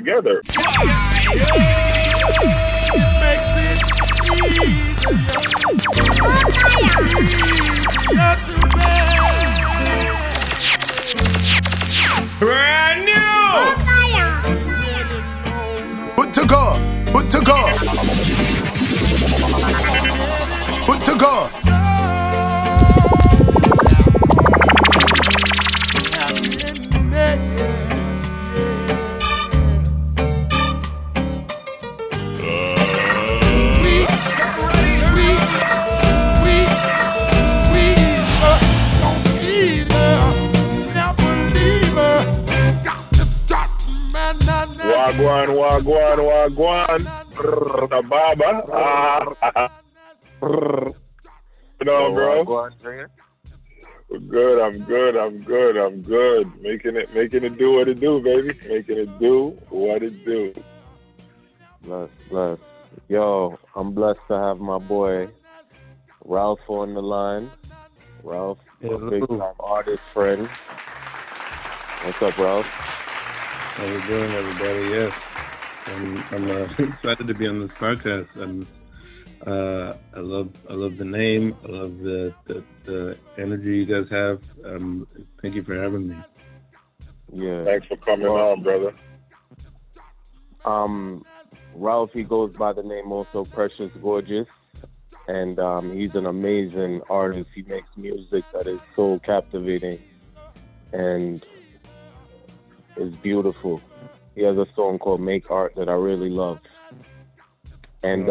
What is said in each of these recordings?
together. Brand new! Put to God, put to God, put to God. Wagwan. The Baba. You know, bro. I'm good. Making it do what it do, baby. Making it do what it do. Bless. Yo, I'm blessed to have my boy Ralph on the line. Ralph, a big time artist friend. What's up, Ralph? How you doing, everybody? Yes, I'm excited to be on this podcast. I love the name. I love the energy you guys have. Thank you for having me. Yeah. Thanks for coming on, brother. Ralph, he goes by the name also Precious Gorgeous, and he's an amazing artist. He makes music that is so captivating and is beautiful. He has a song called Make Art that I really love. And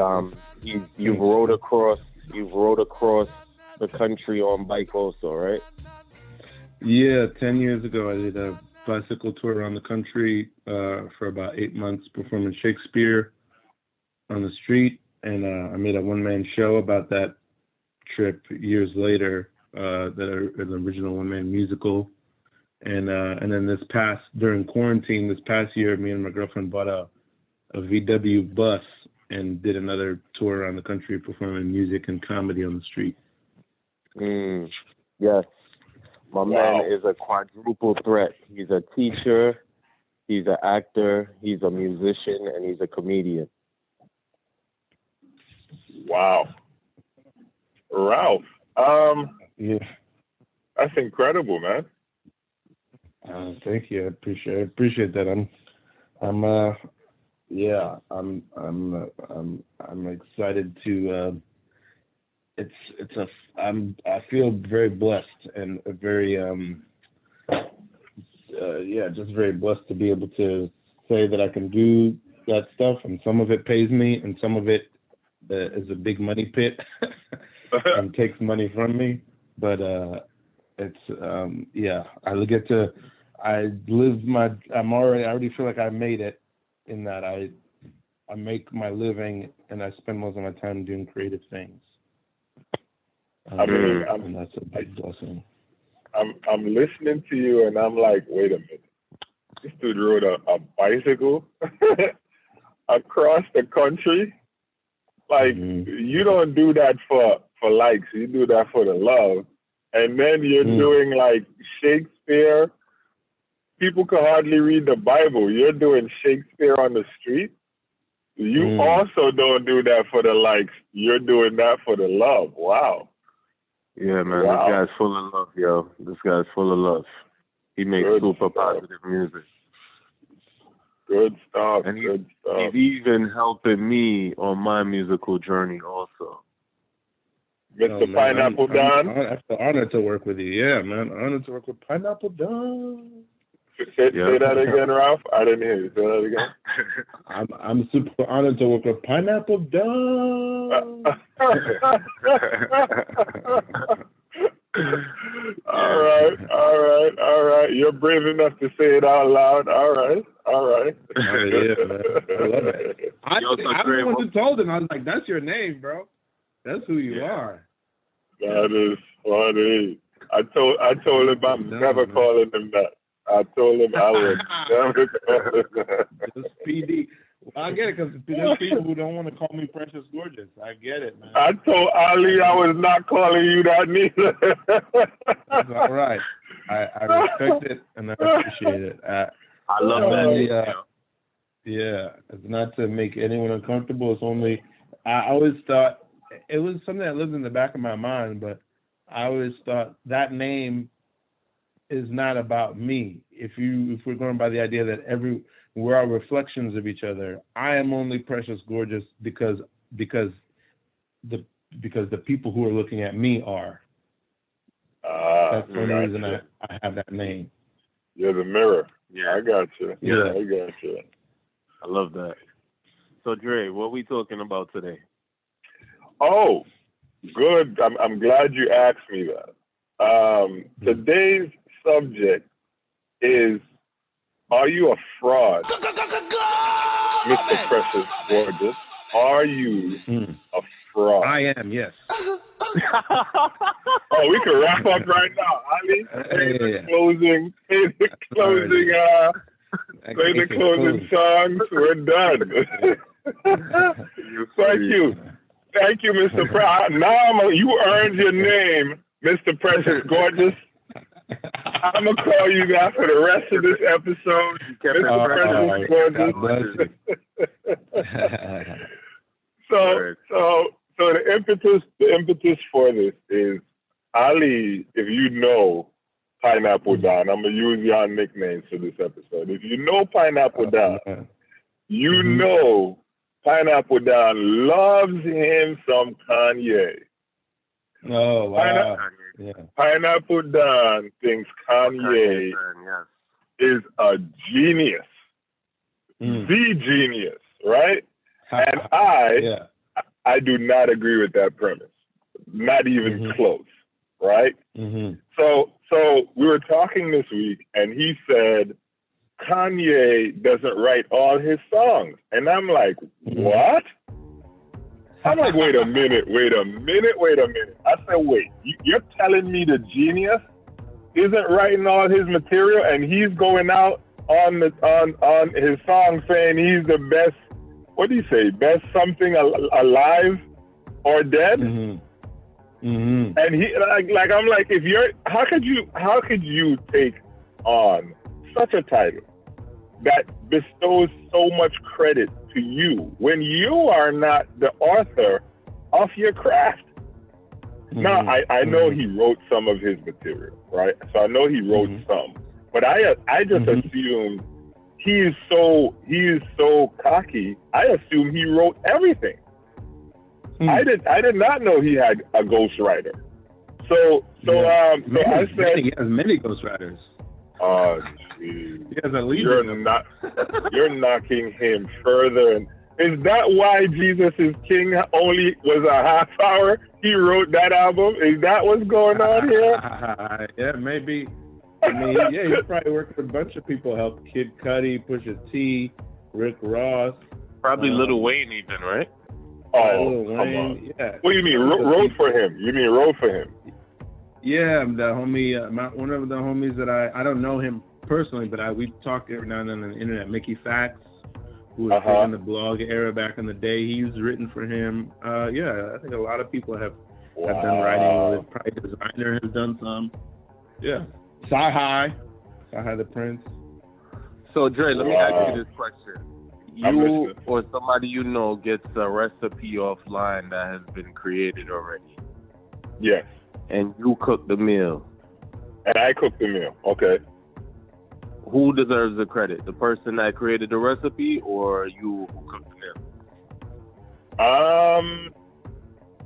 you've rode across the country on bike also, right? Yeah, 10 years ago I did a bicycle tour around the country for about 8 months, performing Shakespeare on the street, and I made a one-man show about that trip years later, an original one-man musical. And then during quarantine this past year, me and my girlfriend bought a VW bus and did another tour around the country performing music and comedy on the street. Yes. My man is a quadruple threat. He's a teacher, he's an actor, he's a musician, and he's a comedian. Wow. Ralph. Yeah. That's incredible, man. Thank you. I appreciate that. I'm excited to. I feel very blessed and very just very blessed to be able to say that I can do that stuff, and some of it pays me, and some of it is a big money pit and takes money from me. But I already feel like I made it, in that I make my living and I spend most of my time doing creative things. And that's a big blessing. I'm listening to you and I'm like, wait a minute. This dude rode a bicycle across the country. Like, you don't do that for likes. You do that for the love. And then you're doing like Shakespeare. People can hardly read the Bible. You're doing Shakespeare on the street. You also don't do that for the likes. You're doing that for the love. Wow. Yeah, man. Wow. This guy's full of love, yo. This guy's full of love. He makes super positive music. Good stuff. And he's even helping me on my musical journey also. Mr. Pineapple Don. I'm honored to work with you. Yeah, man. Honored to work with Pineapple Don. Say that again, Ralph. I didn't hear you. Say that again. I'm super honored to work with Pineapple Don. All right. You're brave enough to say it out loud. All right. Yeah, man. I love it. I'm the one who told him. I was like, "That's your name, bro. That's who you are." That is funny. I told him I'm never calling him that. I told him I would never call him that. Just PD. Well, I get it, because there's people who don't want to call me Precious Gorgeous. I get it, man. I told Ali I was not calling you that neither. That's all right. I respect it and I appreciate it. I love that. Yeah, it's not to make anyone uncomfortable. It's only, I always thought it was something that lived in the back of my mind, but I always thought that name is not about me. If we're going by the idea that we're all reflections of each other, I am only precious gorgeous because the people who are looking at me are. That's the only reason I have that name. You're the mirror. Yeah, I got you. Yeah, I got you. I love that. So Dre, what are we talking about today? Oh, good. I'm glad you asked me that. Today's subject is: are you a fraud, Mr. Precious Gorgeous? Are you a fraud? I am. Yes. Oh, we can wrap up right now, Ali. Play the closing songs. We're done. Thank you, Mr. Now you earned your name, Mr. Precious Gorgeous. I'm gonna call you that for the rest of this episode, Mr. Precious Gorgeous. So the impetus for this is, Ali, if you know Pineapple Don, I'm gonna use your nicknames for this episode. If you know Pineapple Don, you know Pineapple Don loves him some Kanye. Oh wow! Pineapple Don thinks Kanye is a genius, the genius, right? And I do not agree with that premise. Not even close, right? So we were talking this week, and he said Kanye doesn't write all his songs, and I'm like, what? I'm like, wait a minute. I said, wait, you're telling me the genius isn't writing all his material, and he's going out on his song saying he's the best? What do you say? Best something alive or dead? And he like I'm like, if you're how could you take on such a title that bestows so much credit to you when you are not the author of your craft? Now I know he wrote some of his material, right? So I know he wrote some, but I just assume he is so cocky. I assume he wrote everything. I did not know he had a ghostwriter. So I said he has many ghostwriters. Oh, geez. He has a leader. You're knocking him further. And is that why Jesus is King only was a half hour? He wrote that album. Is that what's going on here? Yeah, maybe. I mean, yeah, he probably worked with a bunch of people. Helped Kid Cudi, Pusha T, Rick Ross. Probably Lil Wayne even, right? Oh, Lil come Wayne, on. Yeah. What do you mean, wrote for him? You mean wrote for him? Yeah, the homie, one of the homies that I don't know him personally, but we talk every now and then on the internet. Mickey Fax, who was in the blog era back in the day, he's written for him. Yeah, I think a lot of people have done writing. Probably Designer has done some. Yeah. Sci-Hi the Prince. So Dre, let me ask you this question. You or somebody you know gets a recipe offline that has been created already. Yes. And you cook the meal. And I cook the meal. Okay. Who deserves the credit? The person that created the recipe or you who cooked the meal?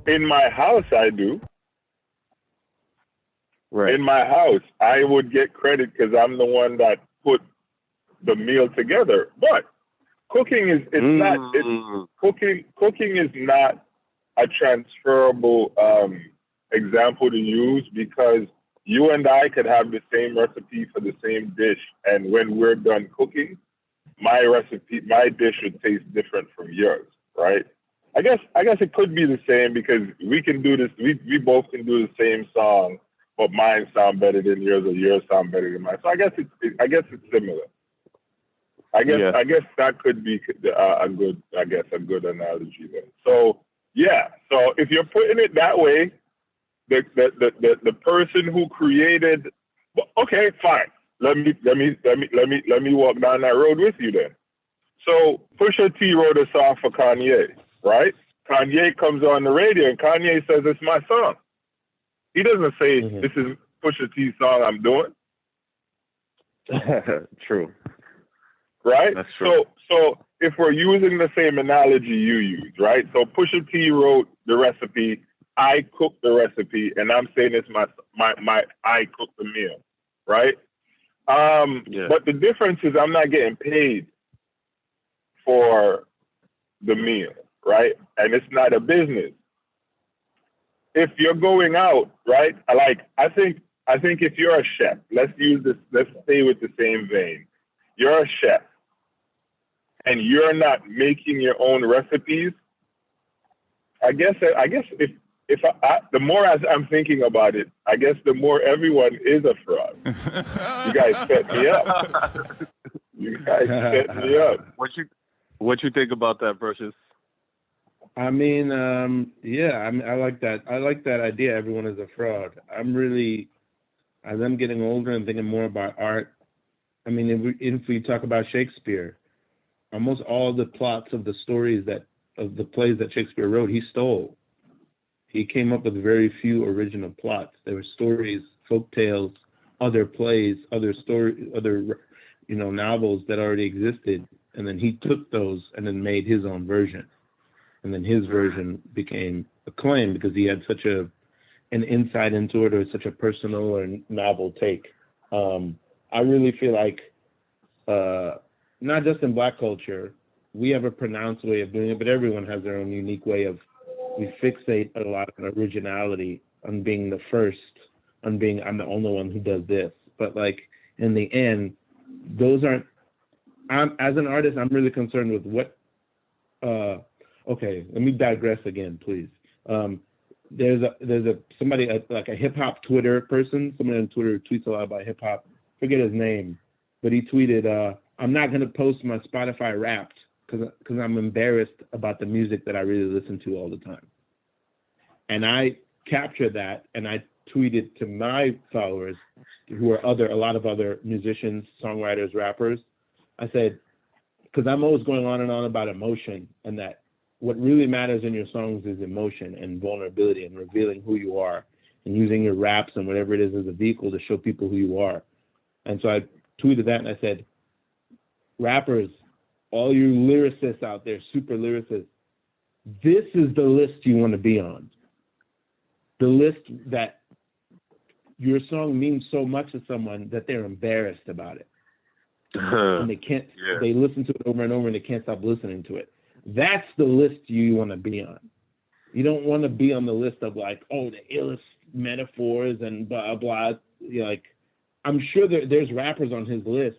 In my house, I do. Right. In my house, I would get credit because I'm the one that put the meal together. But cooking is cooking is not a transferable example to use, because you and I could have the same recipe for the same dish, and when we're done cooking, my dish would taste different from yours, right? I guess it could be the same, because we can do this. We both can do the same song, but mine sound better than yours, or yours sound better than mine. So I guess it's similar. I guess that could be a good analogy then. So yeah. So if you're putting it that way, the person who created, okay, fine. Let me walk down that road with you then. So Pusha T wrote a song for Kanye, right? Kanye comes on the radio and Kanye says it's my song. He doesn't say this is Pusha T's song I'm doing. True. Right? That's true. So if we're using the same analogy you use, right? So Pusha T wrote the recipe, I cooked the recipe, and I'm saying it's my I cooked the meal, right? But the difference is I'm not getting paid for the meal, right? And it's not a business. If you're going out, right? I think if you're a chef, let's stay with the same vein. You're a chef and you're not making your own recipes. I guess if the more as I'm thinking about it, I guess the more everyone is a fraud. You guys set me up. You guys set me up. What you think about that, Precious? I mean, I like that. I like that idea. Everyone is a fraud. As I'm getting older and thinking more about art, I mean, if we talk about Shakespeare, almost all the plots of the stories of the plays that Shakespeare wrote, he stole. He came up with very few original plots. There were stories, folk tales, other plays, other novels that already existed, and then he took those and then made his own version. And then his version became acclaimed because he had such an insight into it, or such a personal or novel take. I really feel like, not just in Black culture, we have a pronounced way of doing it, but everyone has their own unique way of, we fixate a lot on originality, on being the first, on being, I'm the only one who does this. But like, in the end, those aren't, as an artist, I'm really concerned with what, okay, let me digress again, please. There's somebody, like a hip hop Twitter person, somebody on Twitter who tweets a lot about hip hop, forget his name, but he tweeted, I'm not going to post my Spotify Wrapped because I'm embarrassed about the music that I really listen to all the time. And I captured that and I tweeted to my followers, who are a lot of other musicians, songwriters, rappers. I said, because I'm always going on and on about emotion, and that what really matters in your songs is emotion and vulnerability and revealing who you are and using your raps and whatever it is as a vehicle to show people who you are. And so I tweeted that and I said, rappers, all you lyricists out there, super lyricists, this is the list you want to be on. The list that your song means so much to someone that they're embarrassed about it. And they can't, they listen to it over and over and they can't stop listening to it. That's the list you want to be on. You don't want to be on the list of like, oh, the illest metaphors and blah, blah. Like, I'm sure there's rappers on his list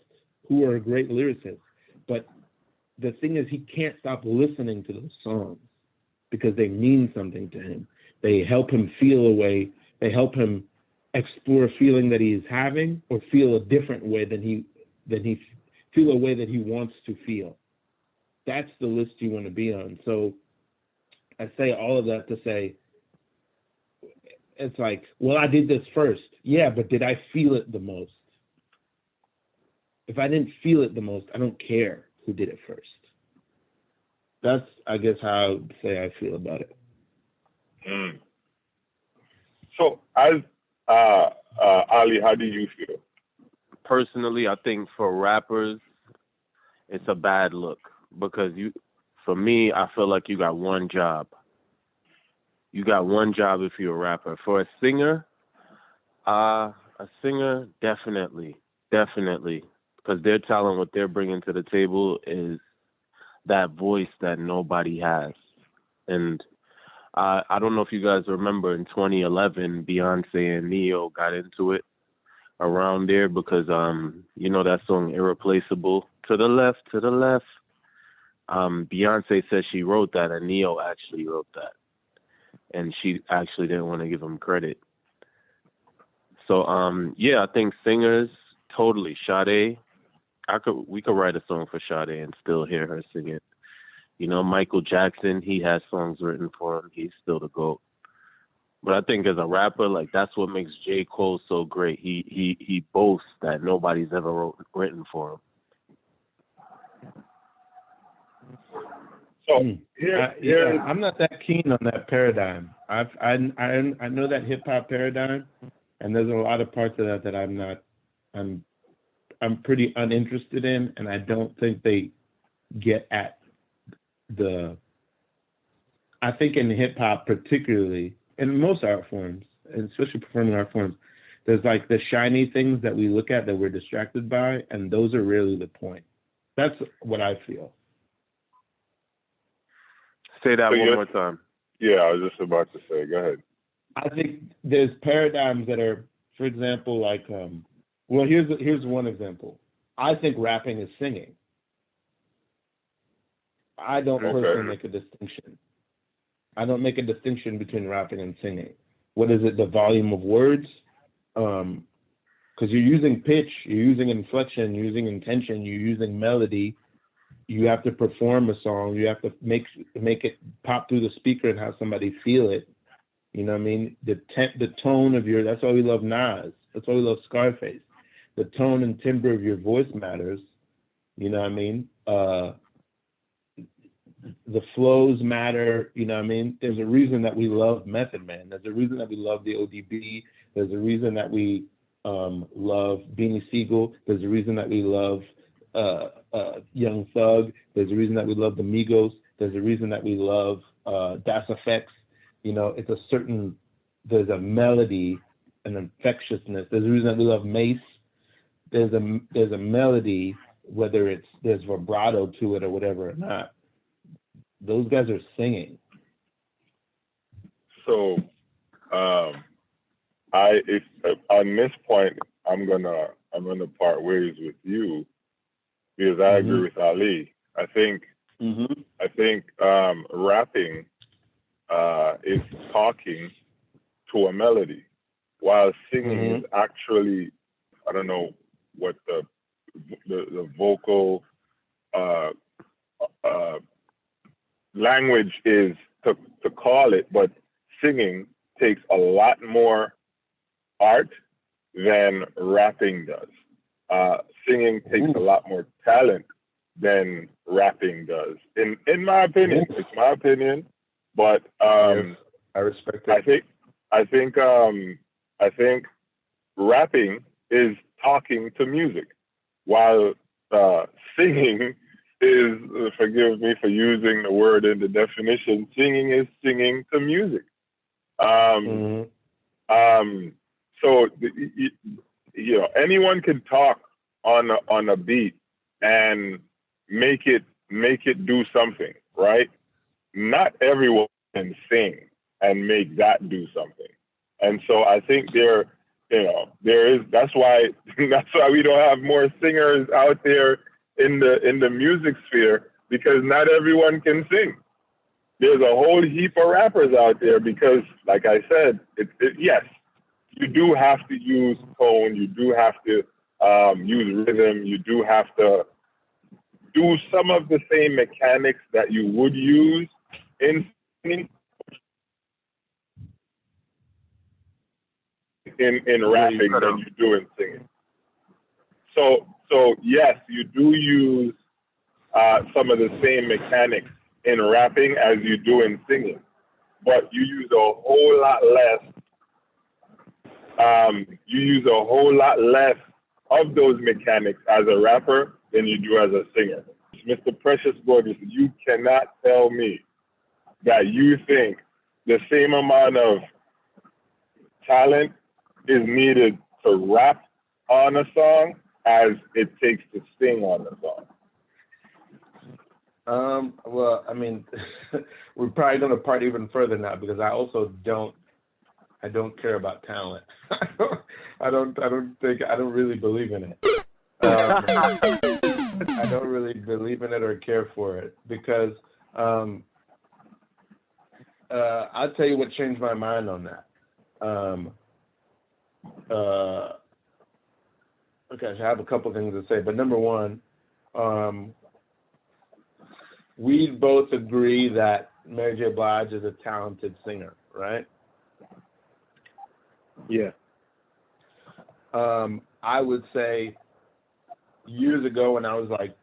who are great lyricists, but the thing is he can't stop listening to those songs because they mean something to him. They help him feel a way. They help him explore a feeling that he's having, or feel a different way than he feel a way that he wants to feel. That's the list you want to be on. So I say all of that to say, it's like, well, I did this first. Yeah, but did I feel it the most? If I didn't feel it the most, I don't care who did it first. That's, I guess, how I would say I feel about it. So, as Ali, how do you feel? Personally, I think for rappers, it's a bad look because for me, I feel like you got one job. You got one job if you're a rapper. For a singer, definitely, because their talent, what they're bringing to the table is that voice that nobody has. And I don't know if you guys remember in 2011, Beyonce and Neo got into it around there because, you know that song Irreplaceable, To the Left. Beyonce said she wrote that and Neo actually wrote that. And she actually didn't want to give him credit. So, I think singers, totally. Sade, we could write a song for Sade and still hear her sing it. You know, Michael Jackson, he has songs written for him. He's still the GOAT. But I think as a rapper, like, that's what makes J. Cole so great. He boasts that nobody's ever written for him. So I'm not that keen on that paradigm. I know that hip hop paradigm, and there's a lot of parts of that I'm pretty uninterested in, and I don't think they get at I think in hip hop particularly, in most art forms, and especially performing art forms, there's like the shiny things that we look at that we're distracted by, and those are really the point. That's what I feel. Say that one more time. Yeah, I was just about to say. Go ahead. I think there's paradigms that are, for example, like, well, here's one example. I think rapping is singing. I don't personally make a distinction. I don't make a distinction between rapping and singing. What is it? The volume of words? Because you're using pitch, you're using inflection, you're using intention, you're using melody. You have to perform a song. You have to make it pop through the speaker and have somebody feel it. You know what I mean? The tone of your. That's why we love Nas. That's why we love Scarface. The tone and timbre of your voice matters. You know what I mean? The flows matter. You know what I mean? There's a reason that we love Method Man. There's a reason that we love the ODB. There's a reason that we love Beanie Siegel. There's a reason that we love Young Thug. There's a reason that we love the Migos. There's a reason that we love Das Effects. You know, there's a melody, an infectiousness. There's a reason that we love Mace. There's a melody, whether there's vibrato to it or whatever or not. Those guys are singing. So, on this point, I'm gonna part ways with you because I agree with Ali. I think rapping is talking to a melody, while singing is actually, I don't know what the vocal language is to call it, but singing takes a lot more art than rapping does. Singing takes a lot more talent than rapping does. In my opinion, it's my opinion, but yes, I respect it. I think rapping is talking to music, while singing is, forgive me for using the word in the definition, singing is singing to music. So you know, anyone can talk on a beat and make it do something, right? Not everyone can sing and make that do something. And so I think that's why we don't have more singers out there in the music sphere, because not everyone can sing. There's a whole heap of rappers out there because, like I said, yes, you do have to use tone, you do have to use rhythm, you do have to do some of the same mechanics that you would use in singing, in rapping than you do in singing. So yes, you do use some of the same mechanics in rapping as you do in singing, but you use a whole lot less. You use a whole lot less of those mechanics as a rapper than you do as a singer. Mr. Precious Gorgeous, you cannot tell me that you think the same amount of talent is needed to rap on a song as it takes to sing on a song. Well, I mean, we're probably going to part even further now, because I also don't care about talent. I don't really believe in it. I don't really believe in it or care for it, because I'll tell you what changed my mind on that. Okay, I have a couple things to say, but number one, we both agree that Mary J. Blige is a talented singer, right? Yeah. I would say years ago, when I was like,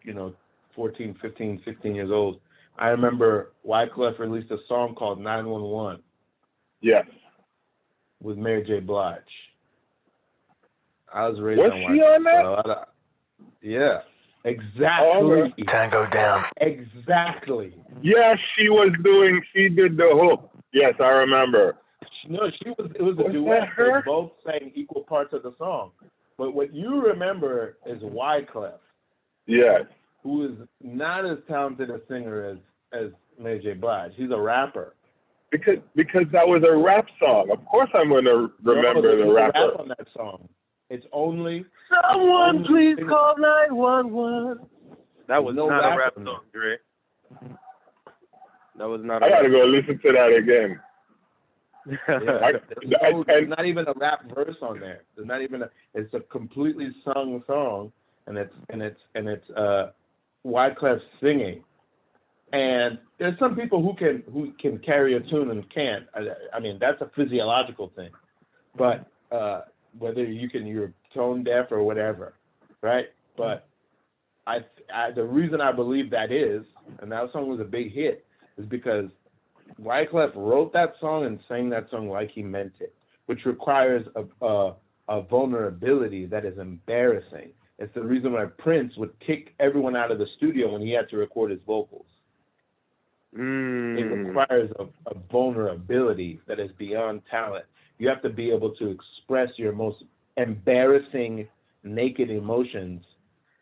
14, 15, 16 years old, I remember Wyclef released a song called 911. Yes. With Mary J. Blige. I was raised Was on she on that? So yeah. Exactly. Tango down. Exactly. Yeah, she did the hook. Yes, I remember. No, it was a duet. They both sang equal parts of the song. But what you remember is Wyclef. Yes. Who is not as talented a singer as Mary J. Blige. He's a rapper. Because that was a rap song. Of course I'm going to remember the rapper. Rap on that song. It's only... Someone please call 911. That was not a rap song, Dre. That was not I got to go listen to that again. There's not even a rap verse on there. There's not even it's a completely sung song, and it's Wyclef singing. And there's some people who can carry a tune and can't. I mean, that's a physiological thing. But whether you're tone deaf or whatever, right? But the reason I believe that is, and that song was a big hit, is because Wyclef wrote that song and sang that song like he meant it, which requires a vulnerability that is embarrassing. It's the reason why Prince would kick everyone out of the studio when he had to record his vocals. It requires a vulnerability that is beyond talent. You have to be able to express your most embarrassing, naked emotions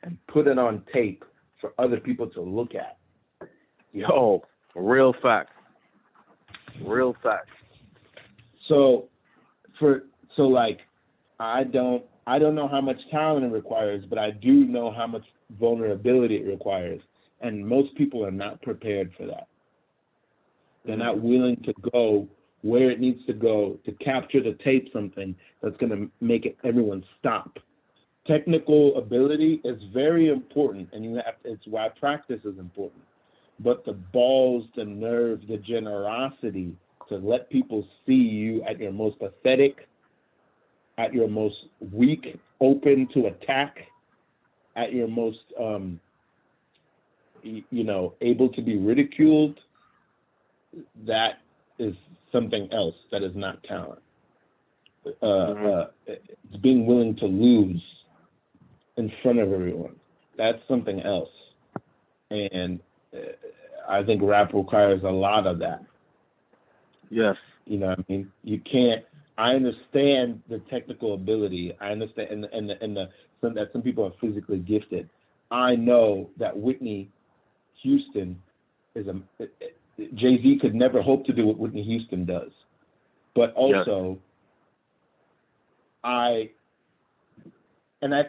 and put it on tape for other people to look at. Yo, real facts. Real facts. So I don't know how much talent it requires, but I do know how much vulnerability it requires. And most people are not prepared for that. They're not willing to go where it needs to go to capture the tape something that's going to make everyone stop. Technical ability is very important, and it's why practice is important. But the balls, the nerve, the generosity to let people see you at your most pathetic, at your most weak, open to attack, at your most, able to be ridiculed, that is something else. That is not talent. It's being willing to lose in front of everyone. That's something else. And I think rap requires a lot of that. Yes. You know what I mean? You can't. I understand the technical ability. I understand that some people are physically gifted. I know that Whitney Houston is Jay-Z could never hope to do what Whitney Houston does. But also, I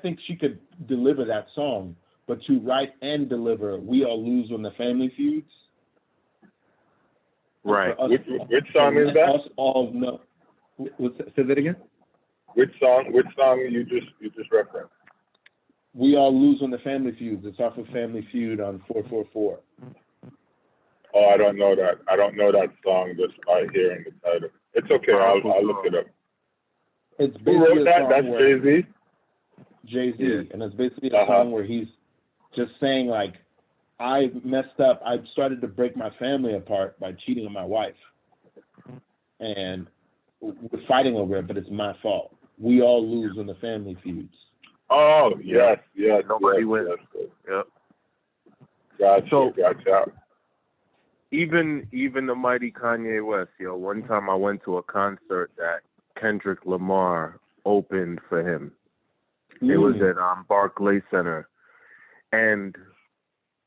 think she could deliver that song, but to write and deliver We All Lose When the Family Feuds. Right. Which song is that? Us all know. Say that again? Which song you just referenced? We All Lose When the Family Feuds. It's off of Family Feud on 444. Oh, I don't know that. I don't know that song just by hearing the title. It's okay. I'll look it up. It's Who wrote that? That's Jay-Z? Jay-Z. And it's basically a song where he's just saying, like, I messed up. I started to break my family apart by cheating on my wife. And we're fighting over it, but it's my fault. We all lose when the family feuds. Oh, yes. Nobody wins. Yep. Gotcha. Even the mighty Kanye West, one time I went to a concert that Kendrick Lamar opened for him. It was at Barclays Center. And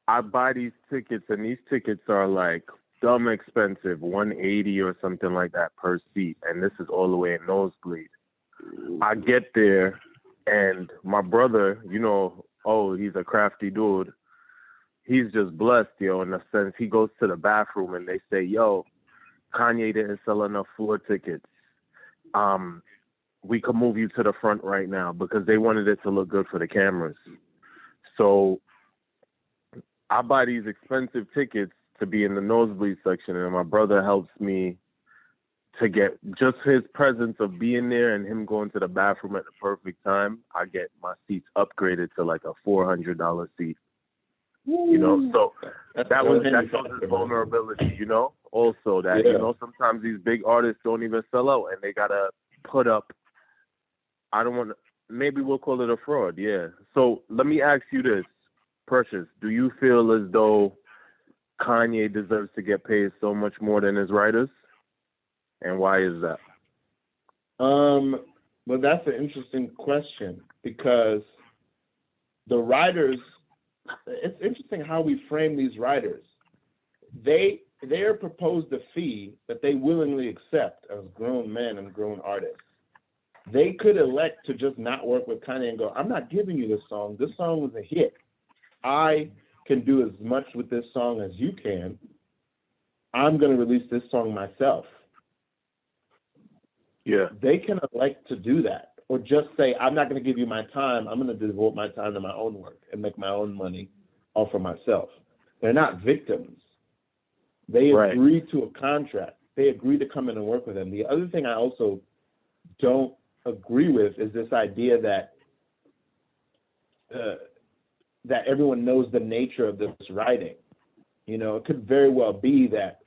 I buy these tickets, and these tickets are like dumb expensive, $180 or something like that per seat. And this is all the way in nosebleed. I get there, and my brother, he's a crafty dude. He's just blessed, in the sense he goes to the bathroom and they say, Kanye didn't sell enough floor tickets. We could move you to the front right now, because they wanted it to look good for the cameras. So I buy these expensive tickets to be in the nosebleed section, and my brother helps me to get just his presence of being there and him going to the bathroom at the perfect time. I get my seats upgraded to like a $400 seat. You know, so That shows his vulnerability, you know, also that, you know, sometimes these big artists don't even sell out and they got to put up, maybe we'll call it a fraud, yeah. So let me ask you this, Precious, do you feel as though Kanye deserves to get paid so much more than his writers? And why is that? Well, that's an interesting question because the writers, it's interesting how we frame these writers. They are proposed a fee that they willingly accept as grown men and grown artists. They could elect to just not work with Kanye and go, I'm not giving you this song. This song was a hit. I can do as much with this song as you can. I'm going to release this song myself. Yeah. They can elect to do that or just say, I'm not going to give you my time. I'm going to devote my time to my own work and make my own money all for myself. They're not victims. They agree to a contract. They agree to come in and work with him. The other thing I also don't agree with is this idea that that everyone knows the nature of this writing. You know, it could very well be that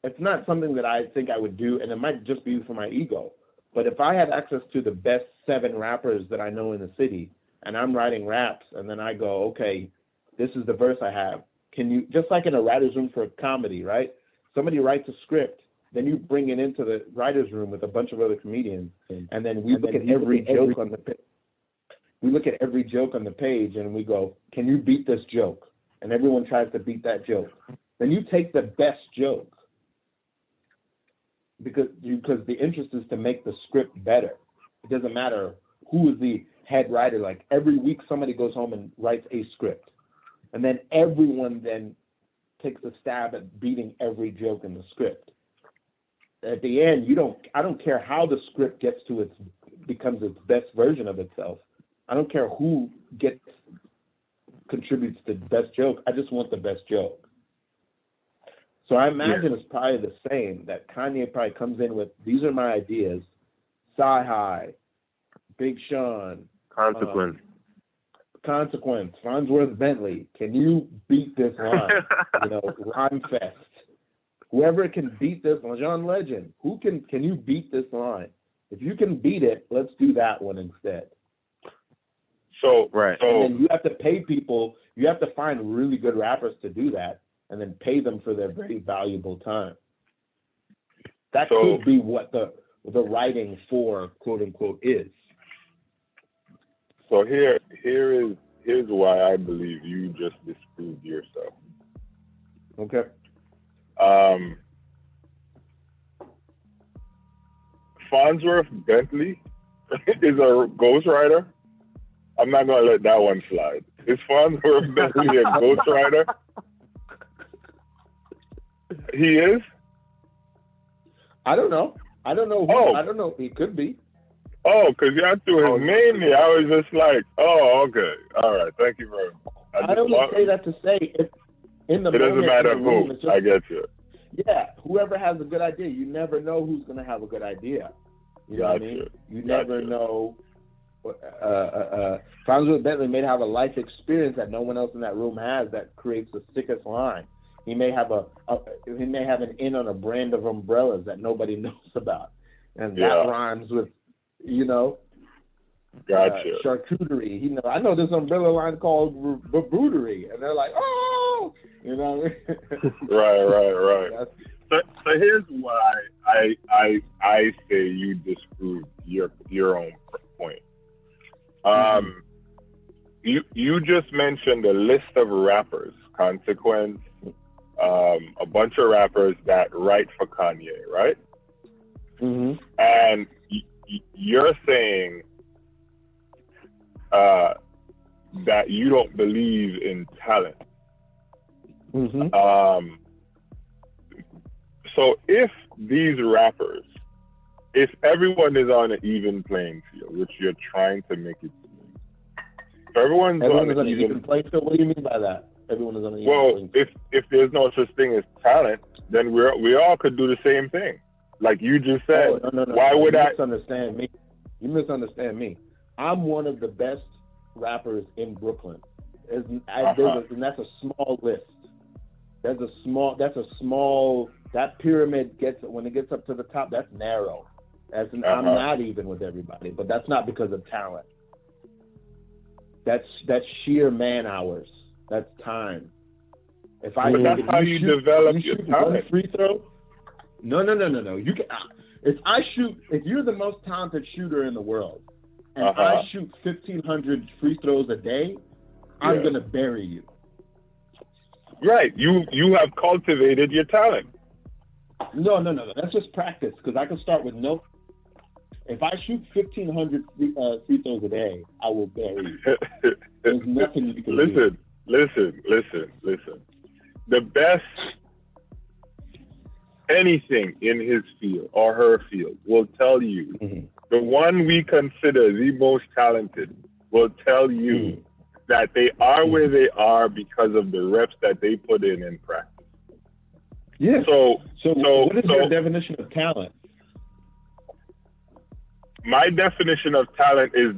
it's not something that I think I would do, and it might just be for my ego. But if I had access to the best 7 rappers that I know in the city, and I'm writing raps, and then I go, okay, this is the verse I have. Can you, just like in a writer's room for a comedy, right? Somebody writes a script, then you bring it into the writer's room with a bunch of other comedians, and then we look at every joke on the page. We look at every joke on the page, and we go, can you beat this joke? And everyone tries to beat that joke. Then you take the best joke, because the interest is to make the script better. It doesn't matter who is the head writer. Like every week somebody goes home and writes a script. And then everyone then takes a stab at beating every joke in the script. At the end, I don't care how the script becomes its best version of itself. I don't care who contributes the best joke. I just want the best joke. So I imagine it's probably the same, that Kanye probably comes in with, these are my ideas, Sci-Hi, Big Sean, Consequence, Farnsworth Bentley, can you beat this line? Rhyme Fest. Whoever can beat this one, John Legend, can you beat this line? If you can beat it, let's do that one instead. So and then you have to pay people, you have to find really good rappers to do that, and then pay them for their very valuable time. That could be what the writing for quote unquote is. So here's why I believe you just disproved yourself. Okay. Farnsworth Bentley is a ghostwriter. I'm not gonna let that one slide. Is Farnsworth Bentley a ghostwriter? He is? I don't know. I don't know. He could be. Oh, because y'all threw his name there. I was just like, oh, okay. All right. Thank you very much. I only say that to say, in the it doesn't matter who. I get you. Yeah. Whoever has a good idea, you never know who's going to have a good idea. You know what I mean? You never know. Farnsworth Bentley may have a life experience that no one else in that room has that creates the sickest line. He may have an in on a brand of umbrellas that nobody knows about, and that rhymes with, charcuterie. I know this umbrella line called babootery, and they're like, oh, Right. So here's why I say you disproved your own point. You just mentioned a list of rappers, Consequence, a bunch of rappers that write for Kanye, right? Mm-hmm. And you're saying that you don't believe in talent. Mm-hmm. So if these rappers, if everyone is on an even playing field, which you're trying to make it seem, if everyone is on an even playing field, what do you mean by that? Everyone is on an even playing field. If there's no such thing as talent, then we all could do the same thing. Like you just said. Oh, no. Why would I? Misunderstand me. You misunderstand me. I'm one of the best rappers in Brooklyn. and that's a small list. That's a small. That pyramid when it gets up to the top, that's narrow. I'm not even with everybody, but that's not because of talent. That's sheer man hours. That's time. That's how you develop your talent. One free throw? No. You can. If you're the most talented shooter in the world, and I shoot 1,500 free throws a day, I'm gonna bury you. Right. You have cultivated your talent. No. That's just practice, because I can start with no. If I shoot 1,500 free throws a day, I will bury you. There's nothing you can do. Listen. The best anything in his field or her field will tell you, the one we consider the most talented will tell you that they are where they are because of the reps that they put in practice. Yeah. So what is your definition of talent? My definition of talent is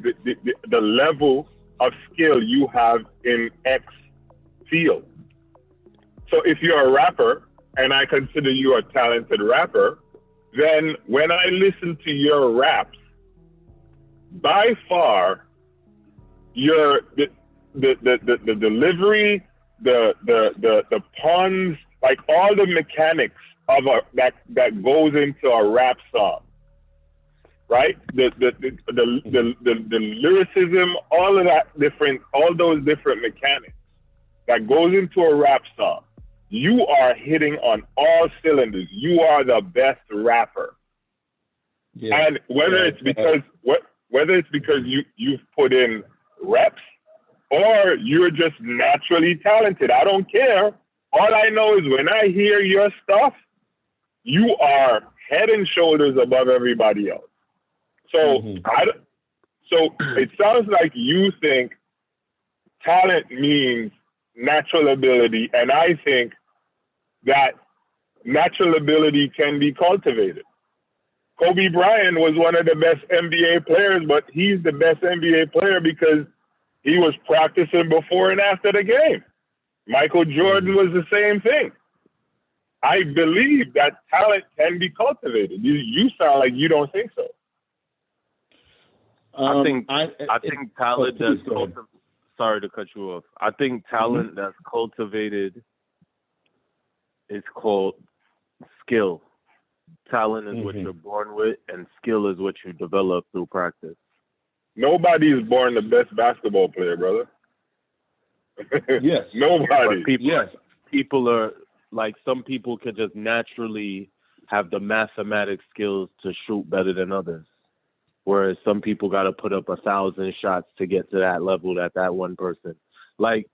the level of skill you have in X field. So if you're a rapper, and I consider you a talented rapper, then when I listen to your raps, by far, the delivery, the puns, like all the mechanics of that goes into a rap song, right? The lyricism, all those different mechanics that goes into a rap song. You are hitting on all cylinders. You are the best rapper. Yeah. And whether it's because you've put in reps or you're just naturally talented, I don't care. All I know is when I hear your stuff, you are head and shoulders above everybody else. So it sounds like you think talent means natural ability, and I think that natural ability can be cultivated. Kobe Bryant was one of the best NBA players, but he's the best NBA player because he was practicing before and after the game. Michael Jordan was the same thing. I believe that talent can be cultivated. You sound like you don't think so. I think talent that's cultivated. Sorry to cut you off. I think talent that's cultivated is called skill. Talent is what you're born with, and skill is what you develop through practice. Nobody is born the best basketball player, brother. Yes. Nobody. People are like, some people can just naturally have the mathematic skills to shoot better than others. Whereas some people got to put up 1,000 shots to get to that level that one person. Like,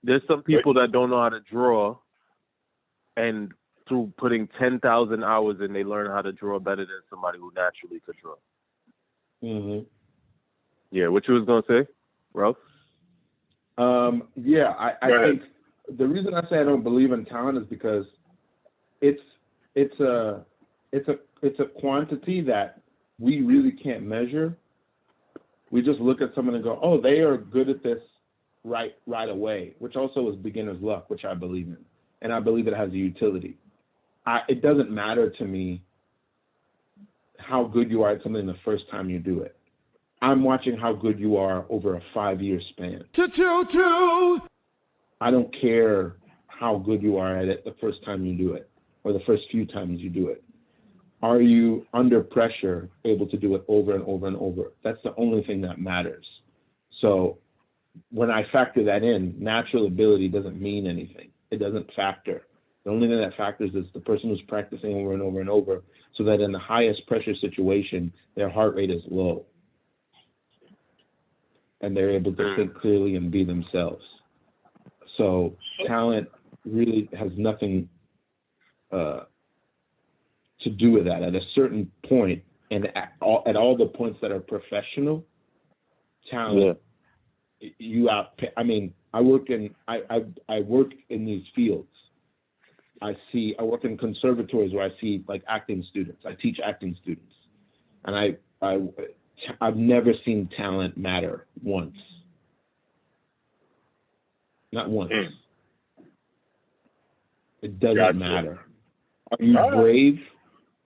there's some people that don't know how to draw, and through putting 10,000 hours in, they learn how to draw better than somebody who naturally could draw. Yeah, what you was going to say, Ralph? I think the reason I say I don't believe in talent is because it's a quantity that we really can't measure. We just look at someone and go, oh, they are good at this right away, which also is beginner's luck, which I believe in. And I believe it has a utility. It doesn't matter to me how good you are at something the first time you do it. I'm watching how good you are over a 5-year span. I don't care how good you are at it the first time you do it or the first few times you do it. Are you under pressure able to do it over and over and over? That's the only thing that matters. So when I factor that in, natural ability doesn't mean anything. It doesn't factor. The only thing that factors is the person who's practicing over and over and over, so that in the highest pressure situation, their heart rate is low. And they're able to think clearly and be themselves. So talent really has nothing to do with that. At a certain point, and at all the points that are professional, talent, I work in these fields. I work in conservatories where I see like acting students. I teach acting students, and I've never seen talent matter once. Not once. It doesn't matter. Are you brave?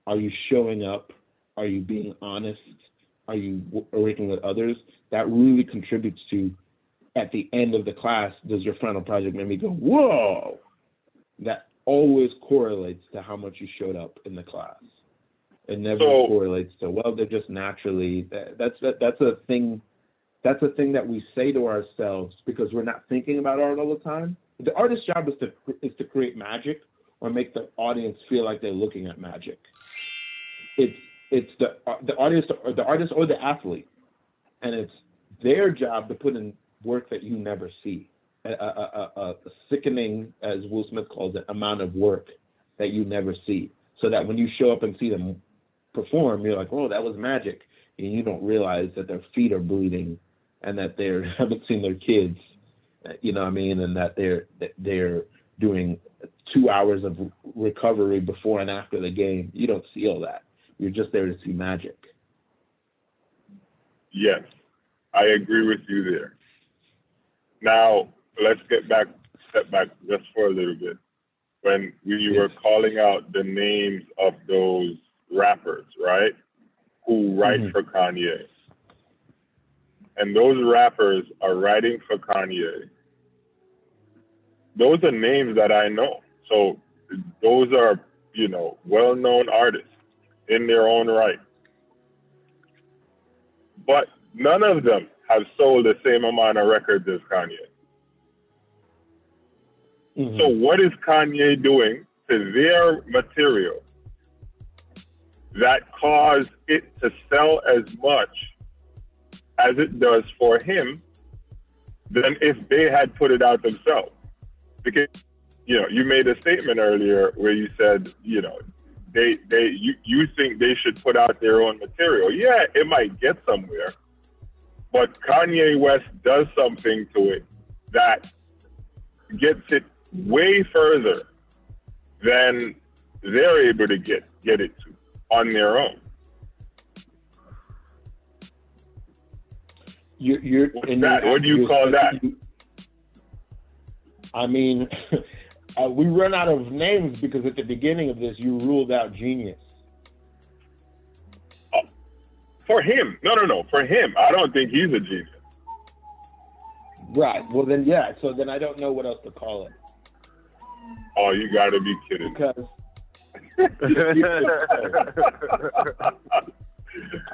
Are you showing up? Are you being honest? Are you working with others? That really contributes to, at the end of the class, does your final project make me go, whoa? That always correlates to how much you showed up in the class. It never correlates to, well, they're just naturally, that's a thing. That's a thing that we say to ourselves because we're not thinking about art all the time. The artist's job is to create magic or make the audience feel like they're looking at magic. It's the artist or the athlete, and it's their job to put in work that you never see. A sickening, as Will Smith calls it, amount of work that you never see, so that when you show up and see them perform, you're like, oh, that was magic, and you don't realize that their feet are bleeding and that they haven't seen their kids, you know what I mean, and that they're doing 2 hours of recovery before and after the game. You don't see all that. You're just there to see magic. Yes, I agree with you there. Now, let's step back just for a little bit. When we were calling out the names of those rappers, right, who write for Kanye. And those rappers are writing for Kanye. Those are names that I know. So those are, well-known artists in their own right. But none of them have sold the same amount of records as Kanye. So what is Kanye doing to their material that caused it to sell as much as it does for him than if they had put it out themselves? Because, you made a statement earlier where you said, you think they should put out their own material. Yeah, it might get somewhere, but Kanye West does something to it that gets it way further than they're able to get it to on their own. What do you call that? I mean, we run out of names because at the beginning of this, you ruled out genius. For him. No. For him. I don't think he's a genius. Right. Well, then, yeah. So then I don't know what else to call it. Oh, you got to be kidding. Because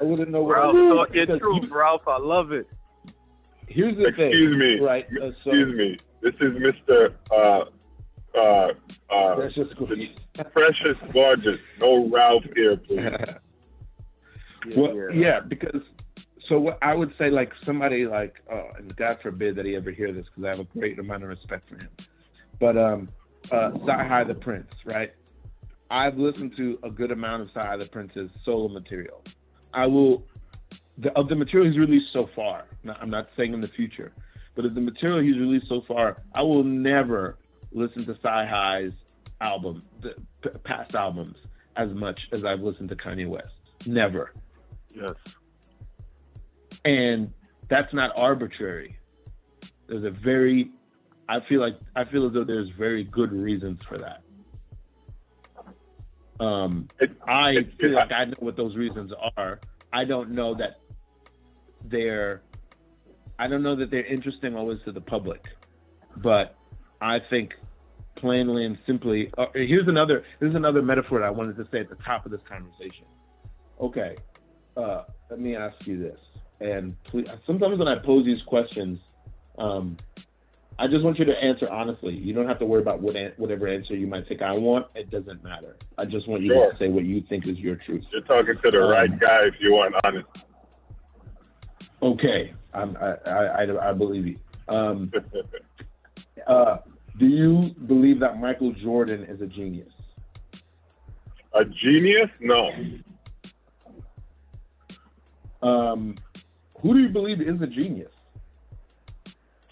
I wouldn't know what Ralph, talk your truth, Ralph. I love it. Here's the thing. Excuse me. Right. Excuse me. This is Mr. Precious Gorgeous. No Ralph here, please. Because so what I would say, like somebody like, and God forbid that he ever hear this because I have a great amount of respect for him. But Sci-Hi the Prince, right? I've listened to a good amount of Sci-Hi the Prince's solo material. Of the material he's released so far, I'm not saying in the future, but of the material he's released so far, I will never listen to Sci-Hi's album, the past albums, as much as I've listened to Kanye West. Never. Yes. And that's not arbitrary. I feel as though there's very good reasons for that. I feel like I know what those reasons are. I don't know that they're interesting always to the public, but I think plainly and simply, here's another metaphor that I wanted to say at the top of this conversation. Okay, let me ask you this, and please, sometimes when I pose these questions, I just want you to answer honestly. You don't have to worry about whatever answer you might think I want. It doesn't matter. I just want you to say what you think is your truth. You're talking to the right guy if you want honest. Okay, I believe you. Do you believe that Michael Jordan is a genius? A genius? No. Who do you believe is a genius?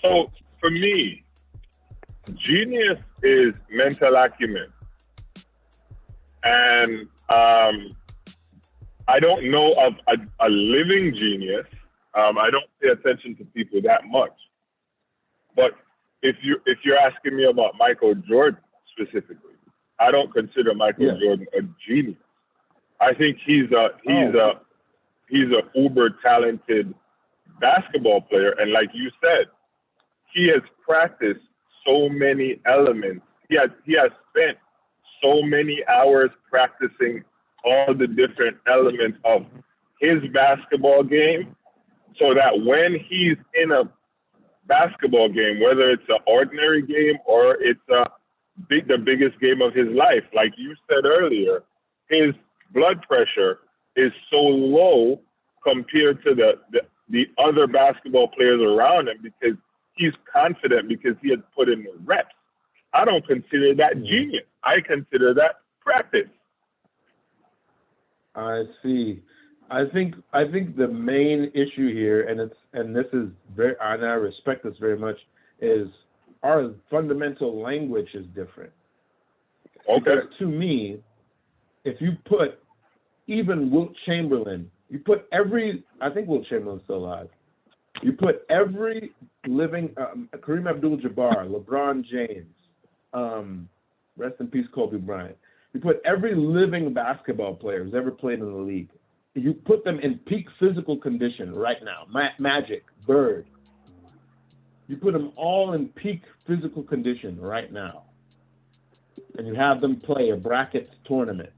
So, for me, genius is mental acumen. And I don't know of a living genius. I don't pay attention to people that much. But if you're asking me about Michael Jordan specifically, I don't consider Michael Jordan a genius. I think he's a uber talented basketball player, and like you said, he has practiced so many elements. He has spent so many hours practicing all the different elements of his basketball game, so that when he's in a basketball game, whether it's an ordinary game or it's the biggest game of his life, like you said earlier, his blood pressure is so low compared to the other basketball players around him because he's confident because he has put in the reps. I don't consider that genius. I consider that practice. I see. I think the main issue here, and this is very, and I respect this very much, is our fundamental language is different. Okay. Because to me, if you put even Wilt Chamberlain, you put I think Wilt Chamberlain's still alive. You put every living, Kareem Abdul-Jabbar, LeBron James, rest in peace Kobe Bryant. You put every living basketball player who's ever played in the league, you put them in peak physical condition right now. Magic, Bird. You put them all in peak physical condition right now. And you have them play a bracket tournament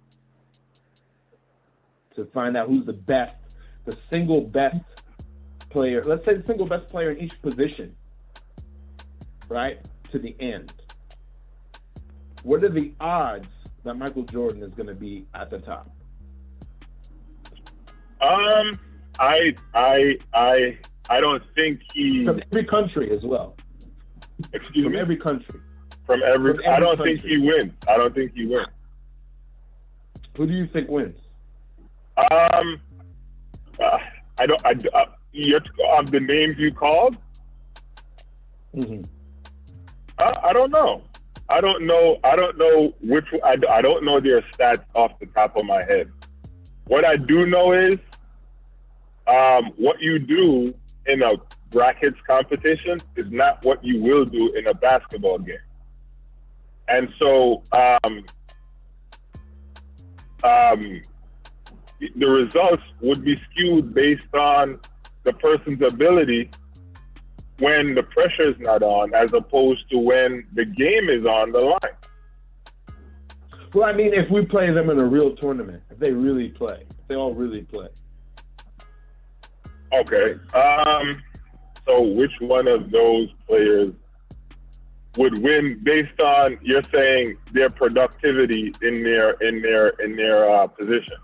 to find out who's the best, the single best player. Let's say the single best player in each position, right? To the end. What are the odds that Michael Jordan is going to be at the top? I don't think he. From every country as well. Excuse From me? every country. From every I don't country. think he wins. I don't think he wins. Who do you think wins? I don't. The names you called. Mm-hmm. I don't know. I don't know which. I don't know their stats off the top of my head. What I do know is, what you do in a brackets competition is not what you will do in a basketball game. And so, the results would be skewed based on the person's ability when the pressure is not on, as opposed to when the game is on the line. Well, I mean, if we play them in a real tournament, if they really play, if they all really play. Okay. So which one of those players would win based on, you're saying, their productivity in their position?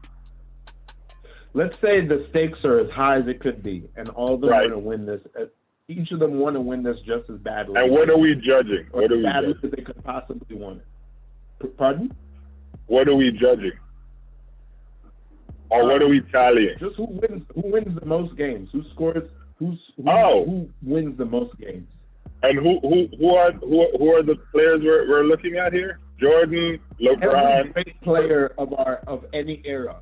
Let's say the stakes are as high as it could be, and all of them Right. want to win this. Each of them want to win this just as badly. And what are we judging? Or What are as we badly judging? as they could possibly want it. Pardon? What are we judging? Or what are we tallying? Just who wins the most games? Who scores? Who wins the most games? And who are the players we're looking at here? Jordan, LeBron. Every great player of any era.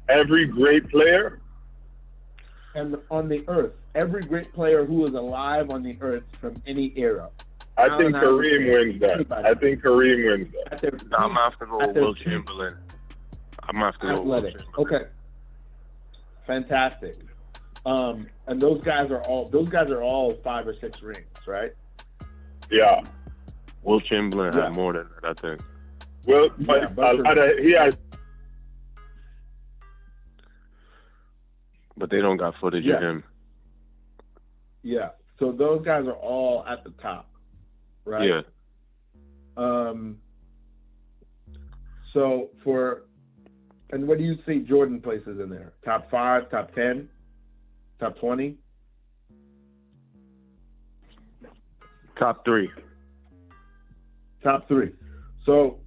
Every great player. And on the earth, every great player who is alive on the earth from any era. I think Kareem wins that. Anybody. I think Kareem wins that. At their No, I'm gonna have to go with Wilt peak. Chamberlain. I'm gonna have to go with Wilt Athletic. Chamberlain. Okay. Fantastic. And those guys are all 5 or 6 rings, right? Yeah. Wilt Chamberlain Yeah. had more than that, I think. Well, Yeah, but he has. But they don't got footage Yeah. of him. Yeah. So those guys are all at the top, right? Yeah. So and what do you see Jordan places in there? Top 5, top 10, top 20? Top 3. Top 3. So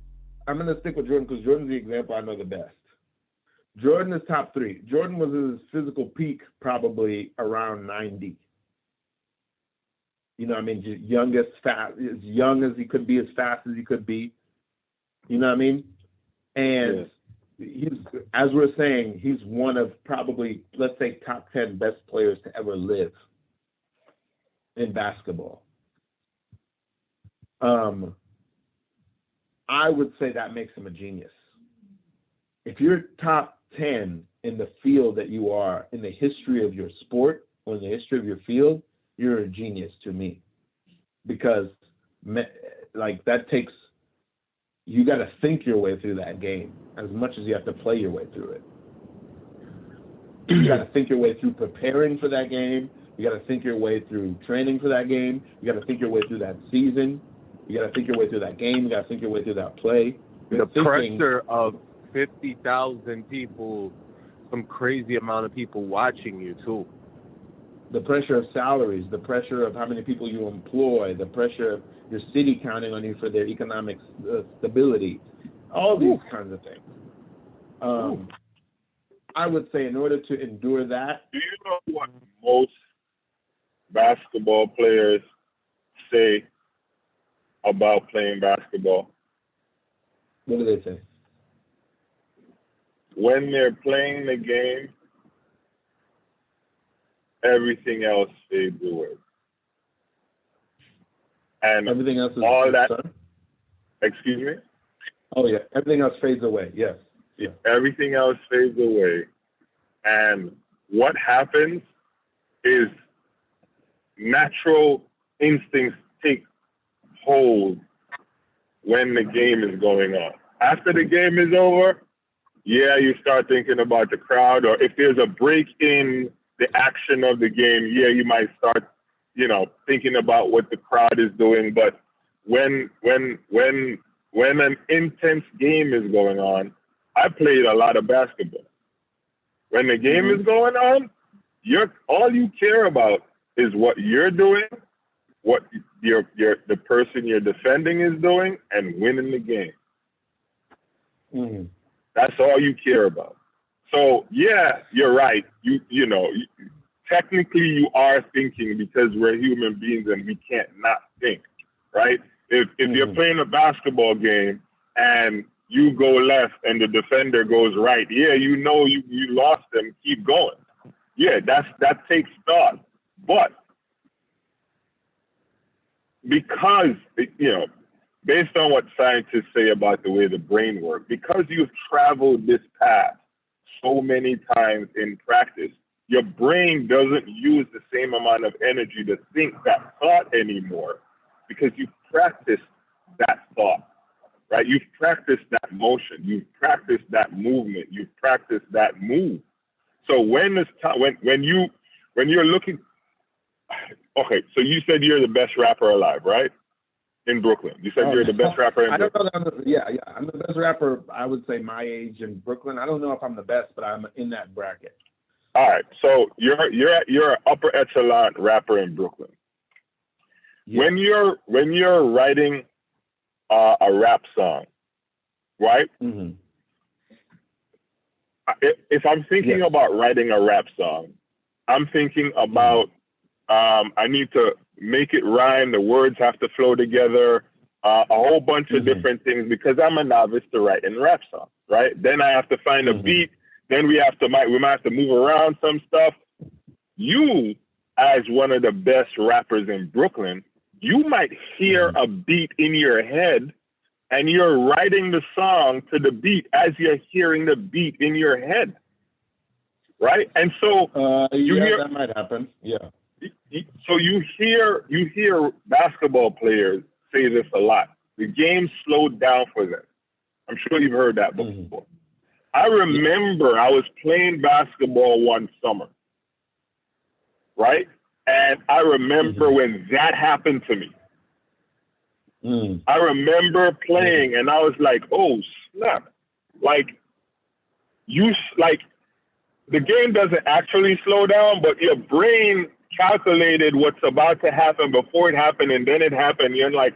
I'm going to stick with Jordan because Jordan's the example I know the best. Jordan is top 3. Jordan was at his physical peak probably around 90. You know what I mean? Just as young as he could be, as fast as he could be. You know what I mean? And he's, as we're saying, he's one of probably, let's say, top 10 best players to ever live in basketball. I would say that makes him a genius. If you're top 10 in the field that you are, in the history of your sport or in the history of your field, you're a genius to me. Because, like, that takes, you got to think your way through that game as much as you have to play your way through it. You got to think your way through preparing for that game. You got to think your way through training for that game. You got to think your way through that season. You got to think your way through that game. You got to think your way through that play. The pressure of 50,000 people, some crazy amount of people watching you too. The pressure of salaries, the pressure of how many people you employ, the pressure of your city counting on you for their economic stability, all these kinds of things. I would say in order to endure that. Do you know what most basketball players say about playing basketball? What do they say? When they're playing the game, everything else fades away. And everything else is all that. Sorry? Excuse me? Oh, yeah. Everything else fades away. Yes. Yeah. Everything else fades away. And what happens is natural instincts take hold when the game is going on. After the game is over, yeah, you start thinking about the crowd, or if there's a break in the action of the game, yeah, you might start, thinking about what the crowd is doing. But when an intense game is going on, I played a lot of basketball. When the game is going on, all you care about is what you're doing, what the person you're defending is doing, and winning the game. Mm-hmm. That's all you care about. So yeah, you're right. Technically you are thinking, because we're human beings and we can't not think, right? If you're playing a basketball game and you go left and the defender goes right, yeah, you lost them, keep going. Yeah, that takes thought. But because, based on what scientists say about the way the brain works, because you've traveled this path so many times in practice, your brain doesn't use the same amount of energy to think that thought anymore, because you've practiced that thought, right? You've practiced that motion. You've practiced that movement. You've practiced that move. So when you're looking, okay, so you said you're the best rapper alive, right? In Brooklyn. You said you're the best rapper in Brooklyn. I don't know. I'm the best rapper, I would say, my age in Brooklyn. I don't know if I'm the best, but I'm in that bracket. All right. So you're an upper echelon rapper in Brooklyn. Yeah. When you're writing a rap song, right? Mm-hmm. If I'm thinking about writing a rap song, I'm thinking about I need to make it rhyme. The words have to flow together. A whole bunch of different things, because I'm a novice to writing rap songs, right? Then I have to find a beat. Then we might have to move around some stuff. You, as one of the best rappers in Brooklyn, you might hear a beat in your head, and you're writing the song to the beat as you're hearing the beat in your head, right? And so that might happen. Yeah. So you hear basketball players say this a lot. The game slowed down for them. I'm sure you've heard that before. I remember I was playing basketball one summer, right? And I remember when that happened to me. I remember playing and I was like, oh, snap. Like, the game doesn't actually slow down, but your brain calculated what's about to happen before it happened, and then it happened. You're like,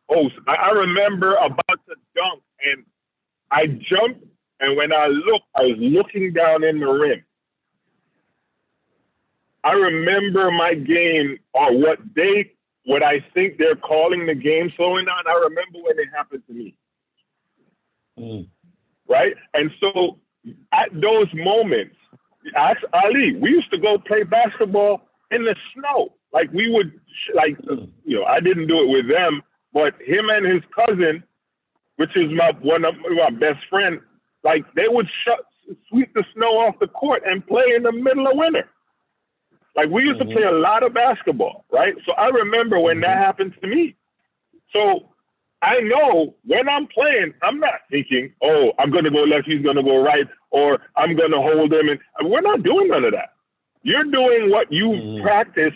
oh, I remember about to dunk, and I jumped, and when I looked, I was looking down in the rim. I remember my game, or what I think they're calling the game slowing down. I remember when it happened to me. Right? And so at those moments, ask Ali, we used to go play basketball in the snow. Like we would, I didn't do it with them, But him and his cousin, which is one of my best friend, like they would sweep the snow off the court and play in the middle of winter. Like we used to play a lot of basketball, right? So I remember when that happened to me. So I know when I'm playing, I'm not thinking, oh, I'm going to go left, he's going to go right, or I'm going to hold him. And we're not doing none of that. You're doing what you practice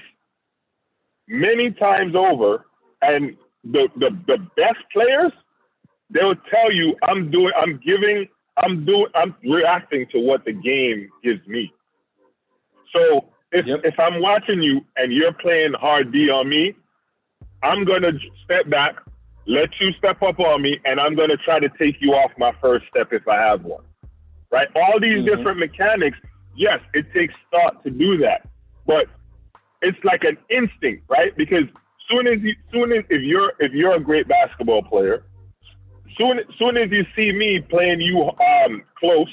many times over, and the best players, they'll tell you, I'm reacting to what the game gives me. So if I'm watching you and you're playing hard D on me, I'm going to step back, let you step up on me, and I'm going to try to take you off my first step if I have one, right? All these different mechanics, yes, it takes thought to do that, but it's like an instinct, right? Because if you're a great basketball player, soon as you see me playing you close,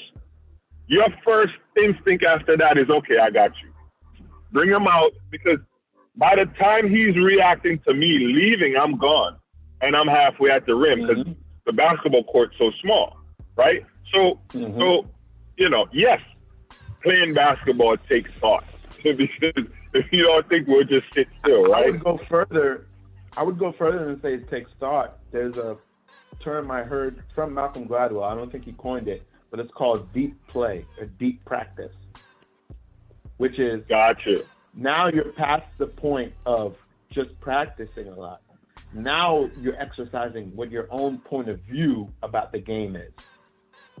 your first instinct after that is, okay, I got you. Bring him out, because by the time he's reacting to me leaving, I'm gone. And I'm halfway at the rim because the basketball court's so small, right? So, yes, playing basketball takes thought. Because if you don't think we'll just sit still, right? I would go further than say it takes thought. There's a term I heard from Malcolm Gladwell. I don't think he coined it, but it's called deep play or deep practice, which is now you're past the point of just practicing a lot. Now you're exercising what your own point of view about the game is.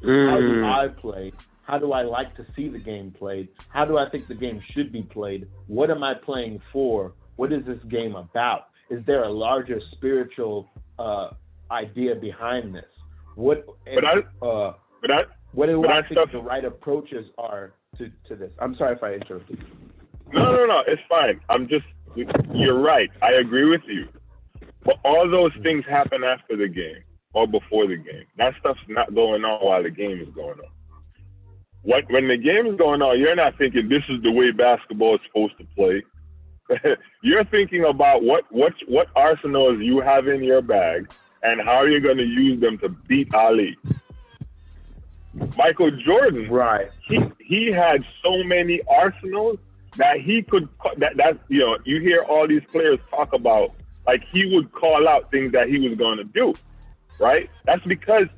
How do I play? How do I like to see the game played? How do I think the game should be played? What am I playing for? What is this game about? Is there a larger spiritual idea behind this? What do I think the right approaches are to this? I'm sorry if I interrupted you. No, it's fine. You're right. I agree with you. But all those things happen after the game or before the game. That stuff's not going on while the game is going on. When the game is going on, you're not thinking this is the way basketball is supposed to play. You're thinking about what arsenals you have in your bag and how you're going to use them to beat Ali. Michael Jordan, right? He had so many arsenals that he could. You hear all these players talk about. Like, he would call out things that he was going to do, right? That's because,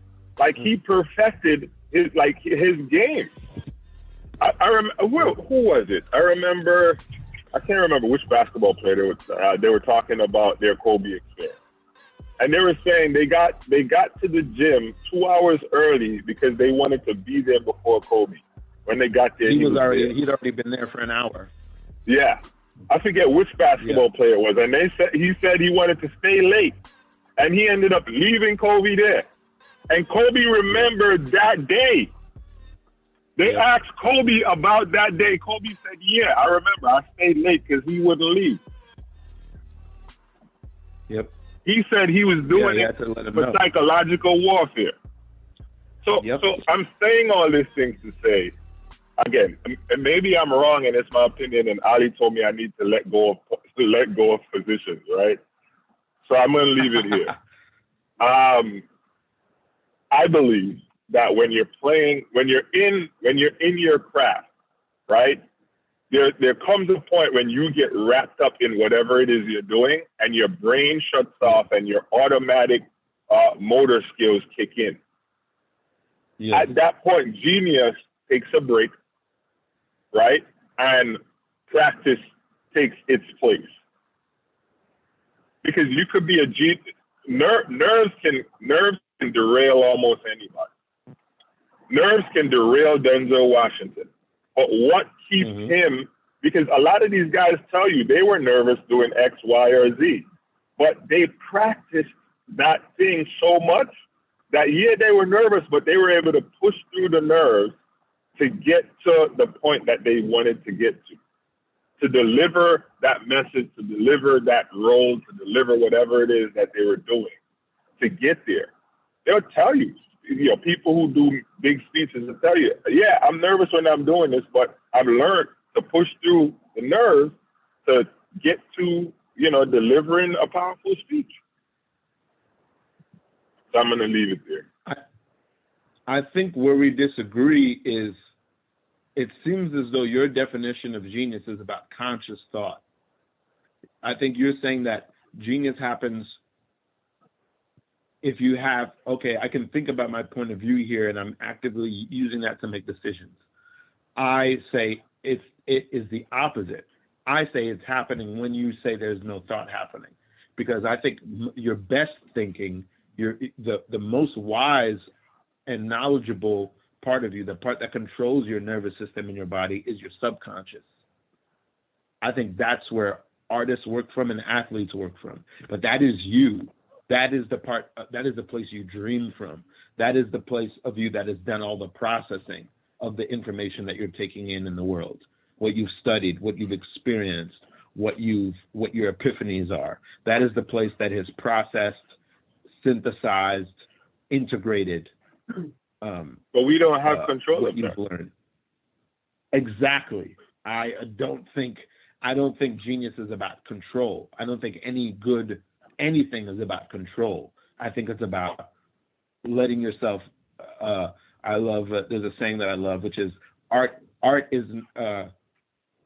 he perfected his game. I remember, who was it? I can't remember which basketball player they were talking about their Kobe experience. And they were saying they got to the gym 2 hours early because they wanted to be there before Kobe. When they got there, he'd already been there for an hour. Yeah. I forget which basketball player it was, and he said he wanted to stay late, and he ended up leaving Kobe there. And Kobe remembered that day. They asked Kobe about that day. Kobe said, "Yeah, I remember. I stayed late because he wouldn't leave." Yep. He said he was doing it for psychological warfare. So I'm saying all these things to say, again, maybe I'm wrong and it's my opinion, and Ali told me I need to let go of positions, right? So I'm going to leave it here. I believe that when you're in your craft, right? There comes a point when you get wrapped up in whatever it is you're doing, and your brain shuts off, and your automatic motor skills kick in. Yeah. At that point, genius takes a break, right? And practice takes its place. Because you could be a genius. Nerves can derail almost anybody. Nerves can derail Denzel Washington. But what keeps him, because a lot of these guys tell you they were nervous doing X, Y, or Z, but they practiced that thing so much that, they were nervous, but they were able to push through the nerves to get to the point that they wanted to get to deliver that message, to deliver that role, to deliver whatever it is that they were doing, to get there. They'll tell you, people who do big speeches will tell you, I'm nervous when I'm doing this, but I've learned to push through the nerves to get to, delivering a powerful speech. So I'm gonna leave it there. I think where we disagree is it seems as though your definition of genius is about conscious thought. I think you're saying that genius happens if you have, okay, I can think about my point of view here and I'm actively using that to make decisions. I say it is the opposite. I say it's happening when you say there's no thought happening. Because I think your best thinking, the most wise and knowledgeable part of you, the part that controls your nervous system in your body, is your subconscious. I think that's where artists work from and athletes work from. But that is you. That is the part. That is the place you dream from. That is the place of you that has done all the processing of the information that you're taking in the world. What you've studied, what you've experienced, what your epiphanies are. That is the place that has processed, synthesized, integrated. But we don't have control what of you've that. learned. Exactly. I don't think genius is about control. I don't think anything is about control. I think it's about letting yourself. I love. There's a saying that I love, which is art is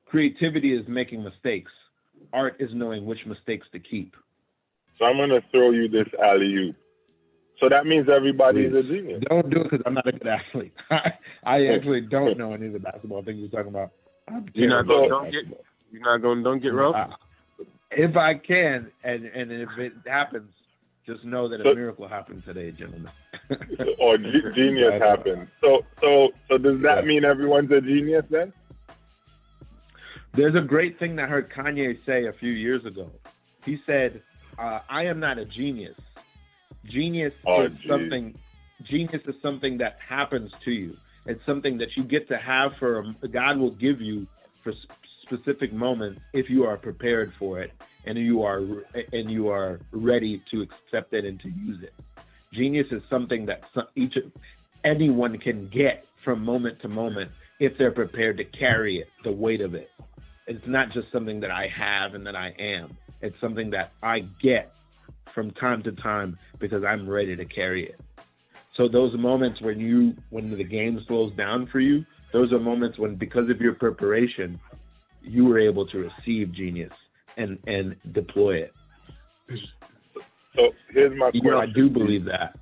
creativity is making mistakes. Art is knowing which mistakes to keep. So I'm gonna throw you this alley-oop. So that means everybody is a genius. Don't do it because I'm not a good athlete. I actually don't know any of the basketball things you're talking about. You're not going don't get rough? If I can, and if it happens, just know that a miracle happened today, gentlemen. Or genius happened. So does that mean everyone's a genius then? There's a great thing that I heard Kanye say a few years ago. He said, I am not a genius. Genius is something that happens to you. It's something that you get to have God will give you for specific moments if you are prepared for it and you are ready to accept it and to use it. Genius is something that anyone can get from moment to moment if they're prepared to carry it, the weight of it. It's not just something that I have and that I am. It's something that I get from time to time because I'm ready to carry it. So those moments when the game slows down for you, those are moments when, because of your preparation, you were able to receive genius and deploy it. So here's my question. I do believe that.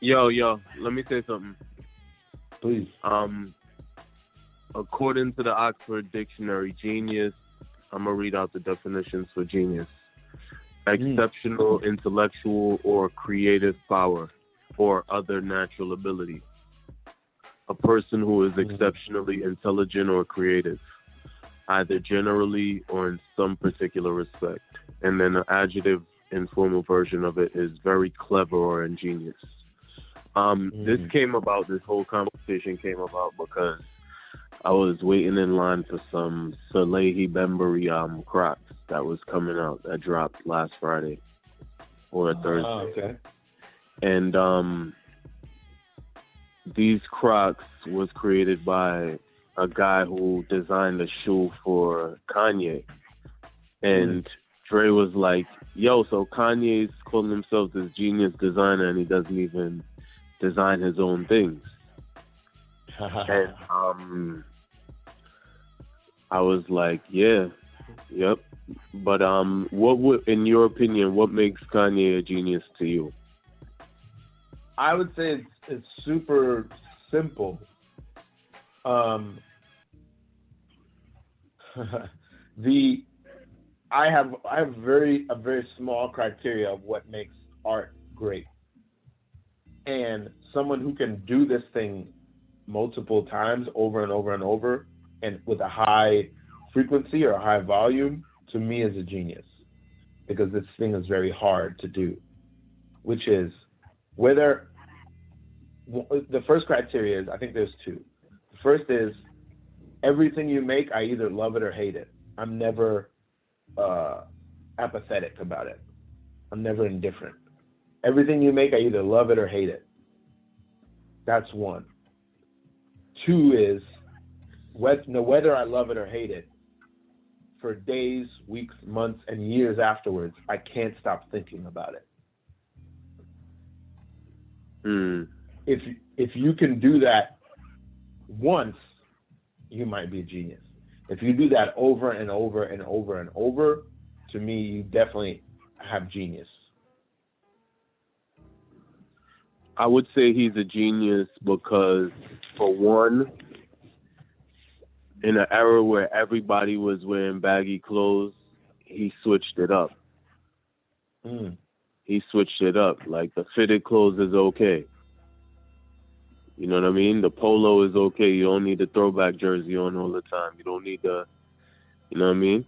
Yo, let me say something. Please. According to the Oxford Dictionary, genius, I'm going to read out the definitions for genius. Exceptional intellectual or creative power or other natural ability. A person who is exceptionally intelligent or creative, either generally or in some particular respect. And then the adjective informal version of it is very clever or ingenious. This whole conversation came about because I was waiting in line for some Salehi Bembury Crocs that was coming out, that dropped last Friday or Thursday. Okay. And these Crocs was created by a guy who designed a shoe for Kanye. And Dre was like, yo, so Kanye's calling himself this genius designer and he doesn't even design his own things. And I was like, yep. But in your opinion, what makes Kanye a genius to you? I would say it's super simple. I have a very small criteria of what makes art great. And someone who can do this thing multiple times over and over and over and with a high frequency or a high volume, to me, is a genius, because this thing is very hard to do, which is whether the first criteria is, I think there's two. The first is everything you make, I either love it or hate it. I'm never apathetic about it. I'm never indifferent. Everything you make, I either love it or hate it. That's one. Two is whether I love it or hate it, for days, weeks, months, and years afterwards, I can't stop thinking about it. If you can do that once, you might be a genius. If you do that over and over and over and over, to me, you definitely have genius. I would say he's a genius because, for one, in an era where everybody was wearing baggy clothes, he switched it up. He switched it up. Like, the fitted clothes is okay. You know what I mean? The polo is okay. You don't need the throwback jersey on all the time. You don't need the, you know what I mean?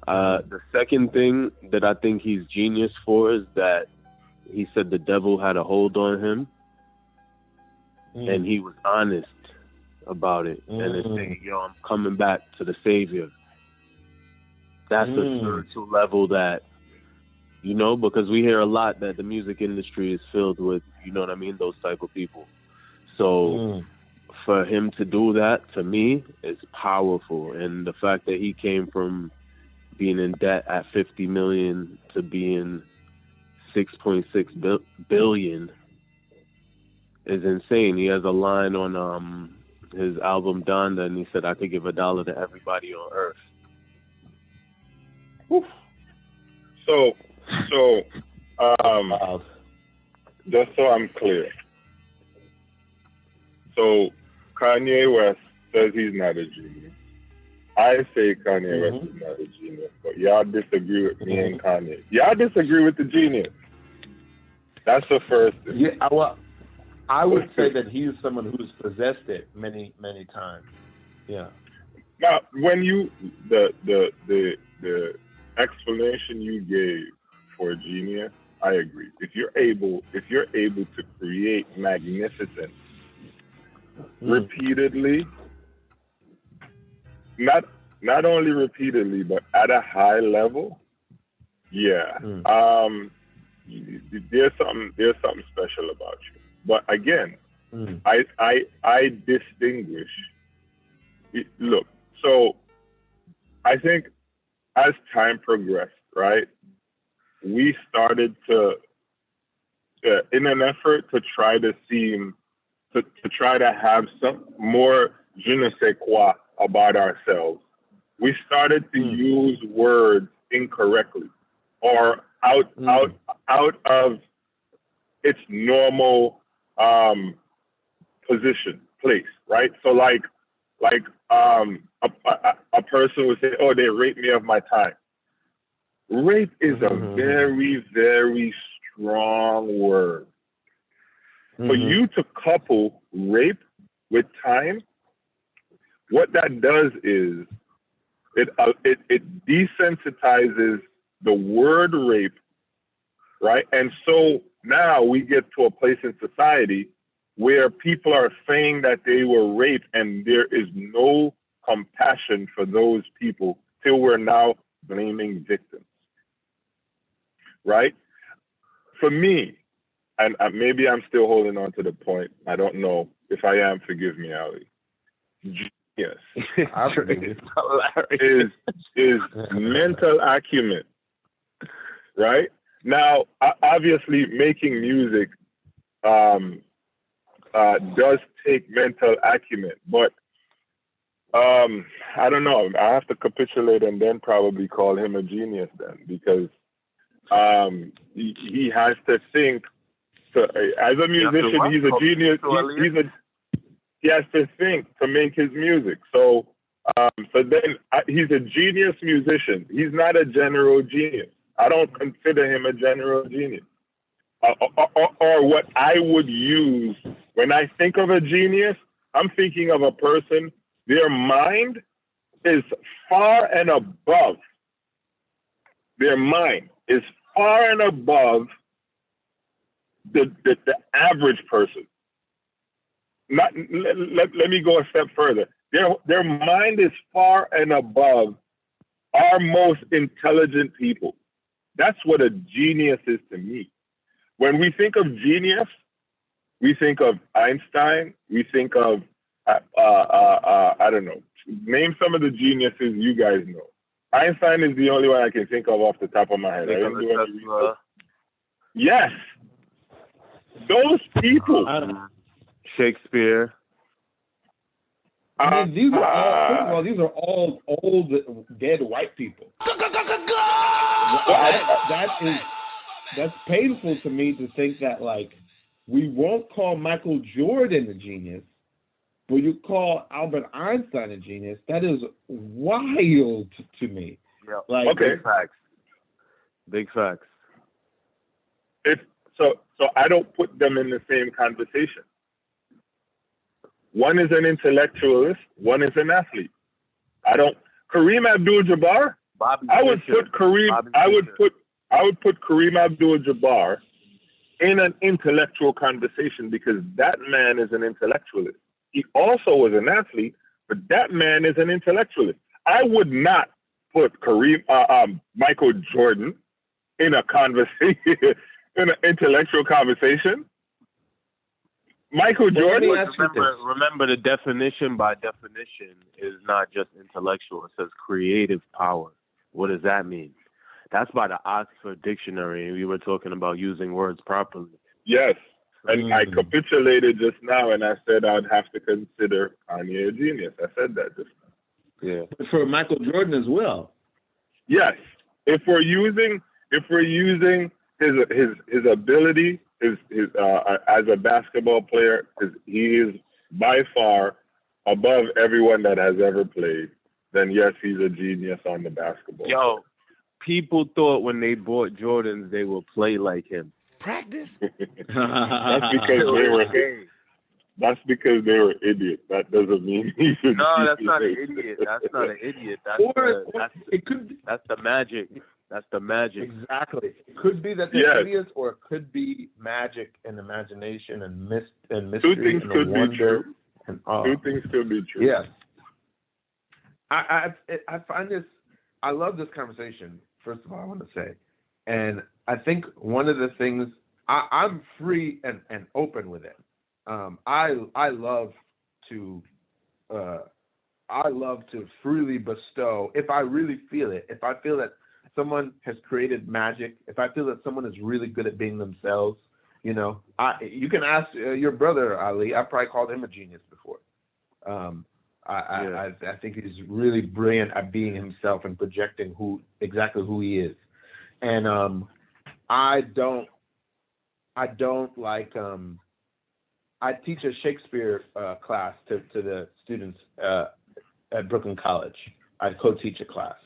The second thing that I think he's genius for is that he said the devil had a hold on him, and he was honest about it. And it's saying, yo, I'm coming back to the Savior. That's a spiritual level that, you know, because we hear a lot that the music industry is filled with, you know what I mean, those type of people. So for him to do that, to me, is powerful. And the fact that he came from being in debt at 50 million to being 6.6 billion is insane. He has a line on his album Donda, and he said, I could give $1 to everybody on earth. Oof. So just so I'm clear, so Kanye West says he's not a genius. I say Kanye West is not a genius, but y'all disagree with me and Kanye. Y'all disagree with the genius. That's the first thing. Yeah, well, I would say that he's someone who's possessed it many, many times. Yeah. Now, when you the explanation you gave for genius, I agree. If you're able to create magnificence repeatedly, not only repeatedly but at a high level, yeah. There's something special about you. But again, I distinguish. Look, so I think as time progressed, right, we started to, in an effort to try to try to have some more je ne sais quoi about ourselves, we started to use words incorrectly or out of its normal place, right? So like a person would say, oh, they raped me of my time. Rape is a very, very strong word. For you to couple rape with time, what that does is it desensitizes the word rape, right? And so now we get to a place in society where people are saying that they were raped and there is no compassion for those people till we're now blaming victims, right? For me, and maybe I'm still holding on to the point, I don't know. If I am, forgive me, Ali. Genius is mental acumen, right? Now, obviously, making music does take mental acumen, but I don't know. I have to capitulate and then probably call him a genius then, because he has to think. So, as a musician, he's a genius. He has to think to make his music. So then he's a genius musician. He's not a general genius. I don't consider him a general genius. Or what I would use when I think of a genius, I'm thinking of a person, their mind is far and above. Their mind is far and above the average person. Let me go a step further. Their mind is far and above our most intelligent people. That's what a genius is to me. When we think of genius, we think of Einstein. We think of I don't know. Name some of the geniuses you guys know. Einstein is the only one I can think of off the top of my head. I didn't do any research. Yes. those people. Shakespeare. I mean, these are all, first of all, these are all old, dead white people. That's painful to me to think that, like, we won't call Michael Jordan a genius, but you call Albert Einstein a genius. That is wild to me. Yeah. Like, Okay. Big facts. So I don't put them in the same conversation. One is an intellectualist, one is an athlete. Kareem Abdul-Jabbar, I would put Kareem Abdul-Jabbar in an intellectual conversation because that man is an intellectualist. He also was an athlete, but that man is an intellectualist. I would not put Michael Jordan in a conversation, in an intellectual conversation. Michael Jordan. Remember, the definition by definition is not just intellectual. It says creative power. What does that mean? That's by the Oxford Dictionary, and we were talking about using words properly. Yes, and I capitulated just now, and I said I'd have to consider Kanye a genius. I said that just now. Yeah, for Michael Jordan as well. Yes, if we're using his ability, his as a basketball player, he is by far above everyone that has ever played, then yes, he's a genius on the basketball. Yo, people thought when they bought Jordans they would play like him. Practice. That's because they were idiots. That doesn't mean he's a No, genius. that's not an idiot. That's not an idiot. That's the magic. That's the magic. Exactly. It could be that they're idiots, or it could be magic and imagination and mystery. Two things and could wonder be true. And, Two things could be true. Yes. I find this. I love this conversation. First of all, I want to say, and I think one of the things I'm free and open with it. I love to freely bestow if I really feel it. If I feel that someone has created magic, if I feel that someone is really good at being themselves, you know, you can ask your brother Ali. I probably called him a genius before. I think he's really brilliant at being himself and projecting exactly who he is. And I don't like. I teach a Shakespeare class to the students at Brooklyn College. I co-teach a class.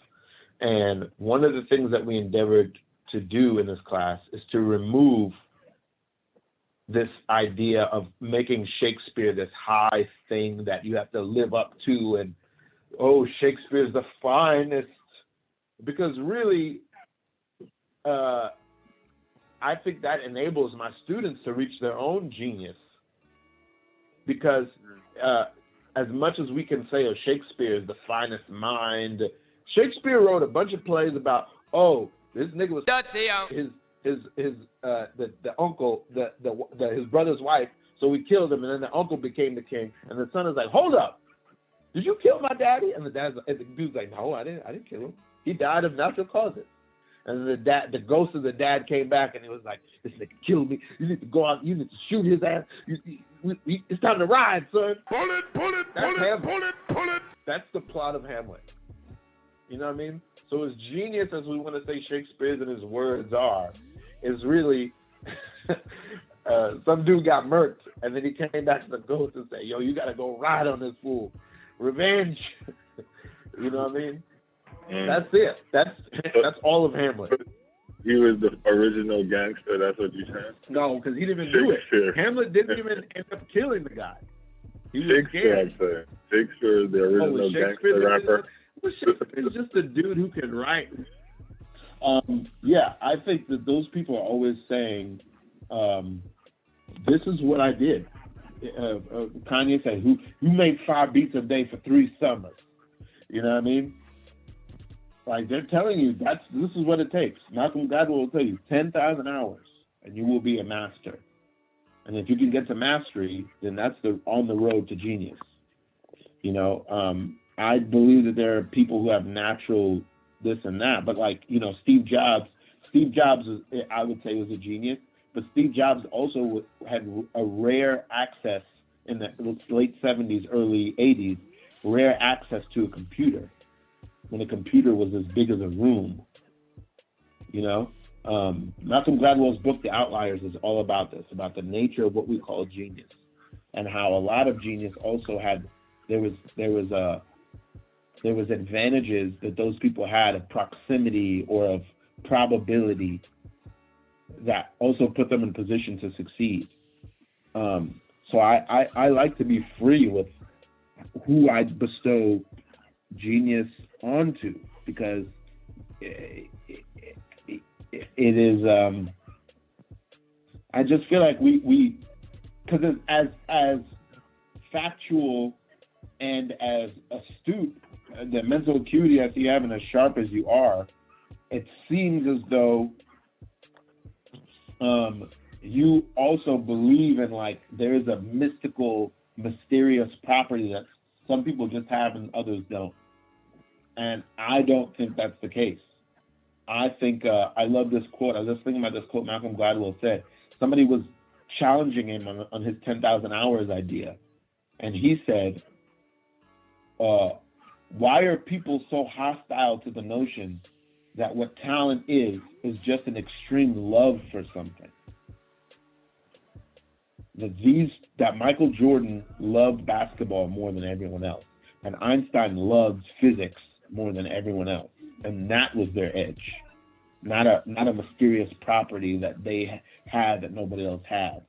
And one of the things that we endeavored to do in this class is to remove this idea of making Shakespeare this high thing that you have to live up to, and, oh, Shakespeare's the finest. Because really, I think that enables my students to reach their own genius. Because as much as we can say, oh, Shakespeare is the finest mind, Shakespeare wrote a bunch of plays about, oh, this nigga was the uncle, his brother's wife, so we killed him, and then the uncle became the king, and the son is like, hold up, did you kill my daddy? And the dude's like, no, I didn't kill him. He died of natural causes. And the ghost of the dad came back, and he was like, this nigga killed me. You need to go out. You need to shoot his ass. It's time to ride, son. Pull it. That's the plot of Hamlet. You know what I mean? So as genius as we want to say Shakespeare's and his words are, is really some dude got murked, and then he came back to the ghost and said, yo, you got to go ride on this fool. Revenge. You know what I mean? That's it. That's all of Hamlet. He was the original gangster. That's what you said? No, because he didn't even do it. Hamlet didn't even end up killing the guy. He was Shakespeare, scared. Shakespeare is the original gangster rapper. Shakespeare's just a dude who can write. Yeah, I think that those people are always saying, this is what I did. Kanye said, who made 5 beats a day for 3 summers? You know what I mean? Like, they're telling you this is what it takes. Malcolm Gladwell will tell you 10,000 hours and you will be a master. And if you can get to mastery, then that's on the road to genius. You know, I believe that there are people who have natural this and that, but like, you know, Steve Jobs, I would say, was a genius, but Steve Jobs also had a rare access in the late 70s, early 80s, rare access to a computer when a computer was as big as a room. You know, Malcolm Gladwell's book, The Outliers, is all about this, about the nature of what we call genius, and how a lot of genius also had there was advantages that those people had of proximity or of probability that also put them in position to succeed. So I like to be free with who I bestow genius onto, because it is, I just feel like we because as factual and as astute, the mental acuity as you have and as sharp as you are, it seems as though you also believe in, like, there is a mystical, mysterious property that some people just have and others don't. And I don't think that's the case. I think, I love this quote. I was just thinking about this quote Malcolm Gladwell said. Somebody was challenging him on his 10,000 hours idea. And he said, why are people so hostile to the notion that what talent is just an extreme love for something? That Michael Jordan loved basketball more than everyone else, and Einstein loved physics more than everyone else, and that was their edge, not a mysterious property that they had that nobody else had.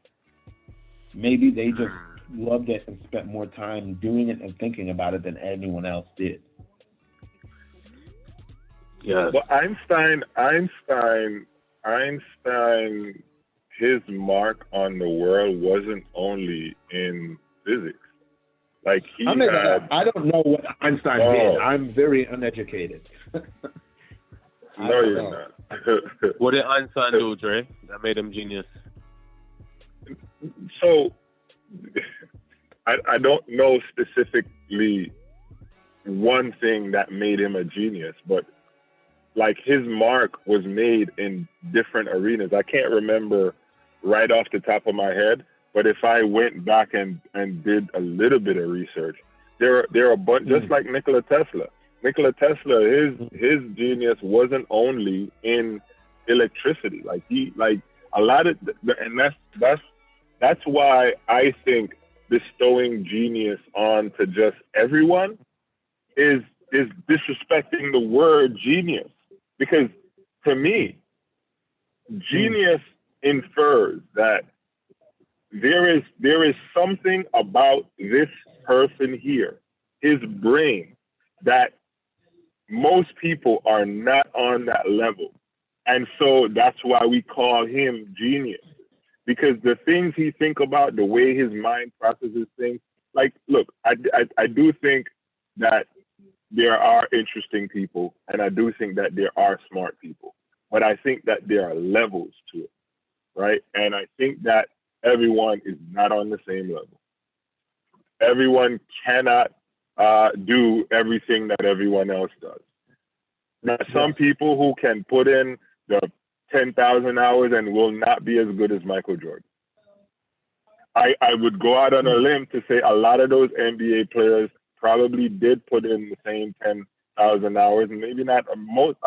Maybe they just loved it and spent more time doing it and thinking about it than anyone else did. Yeah. Well, Einstein, his mark on the world wasn't only in physics. Like I don't know what Einstein did. I'm very uneducated. No, you're not. What did Einstein do, Dre, that made him genius? So, I don't know specifically one thing that made him a genius, but like his mark was made in different arenas. I can't remember right off the top of my head, but if I went back and did a little bit of research, there are a bunch, just like Nikola Tesla. Nikola Tesla, his genius wasn't only in electricity. That's why I think bestowing genius on to just everyone is disrespecting the word genius. Because to me, genius infers that there is something about this person here, his brain, that most people are not on that level. And so that's why we call him genius. Because the things he think about, the way his mind processes things, like, look, I do think that there are interesting people, and I do think that there are smart people, but I think that there are levels to it, right? And I think that everyone is not on the same level. Everyone cannot do everything that everyone else does. There are some people who can put in the 10,000 hours and will not be as good as Michael Jordan. I would go out on a limb to say a lot of those NBA players probably did put in the same 10,000 hours, and maybe not most,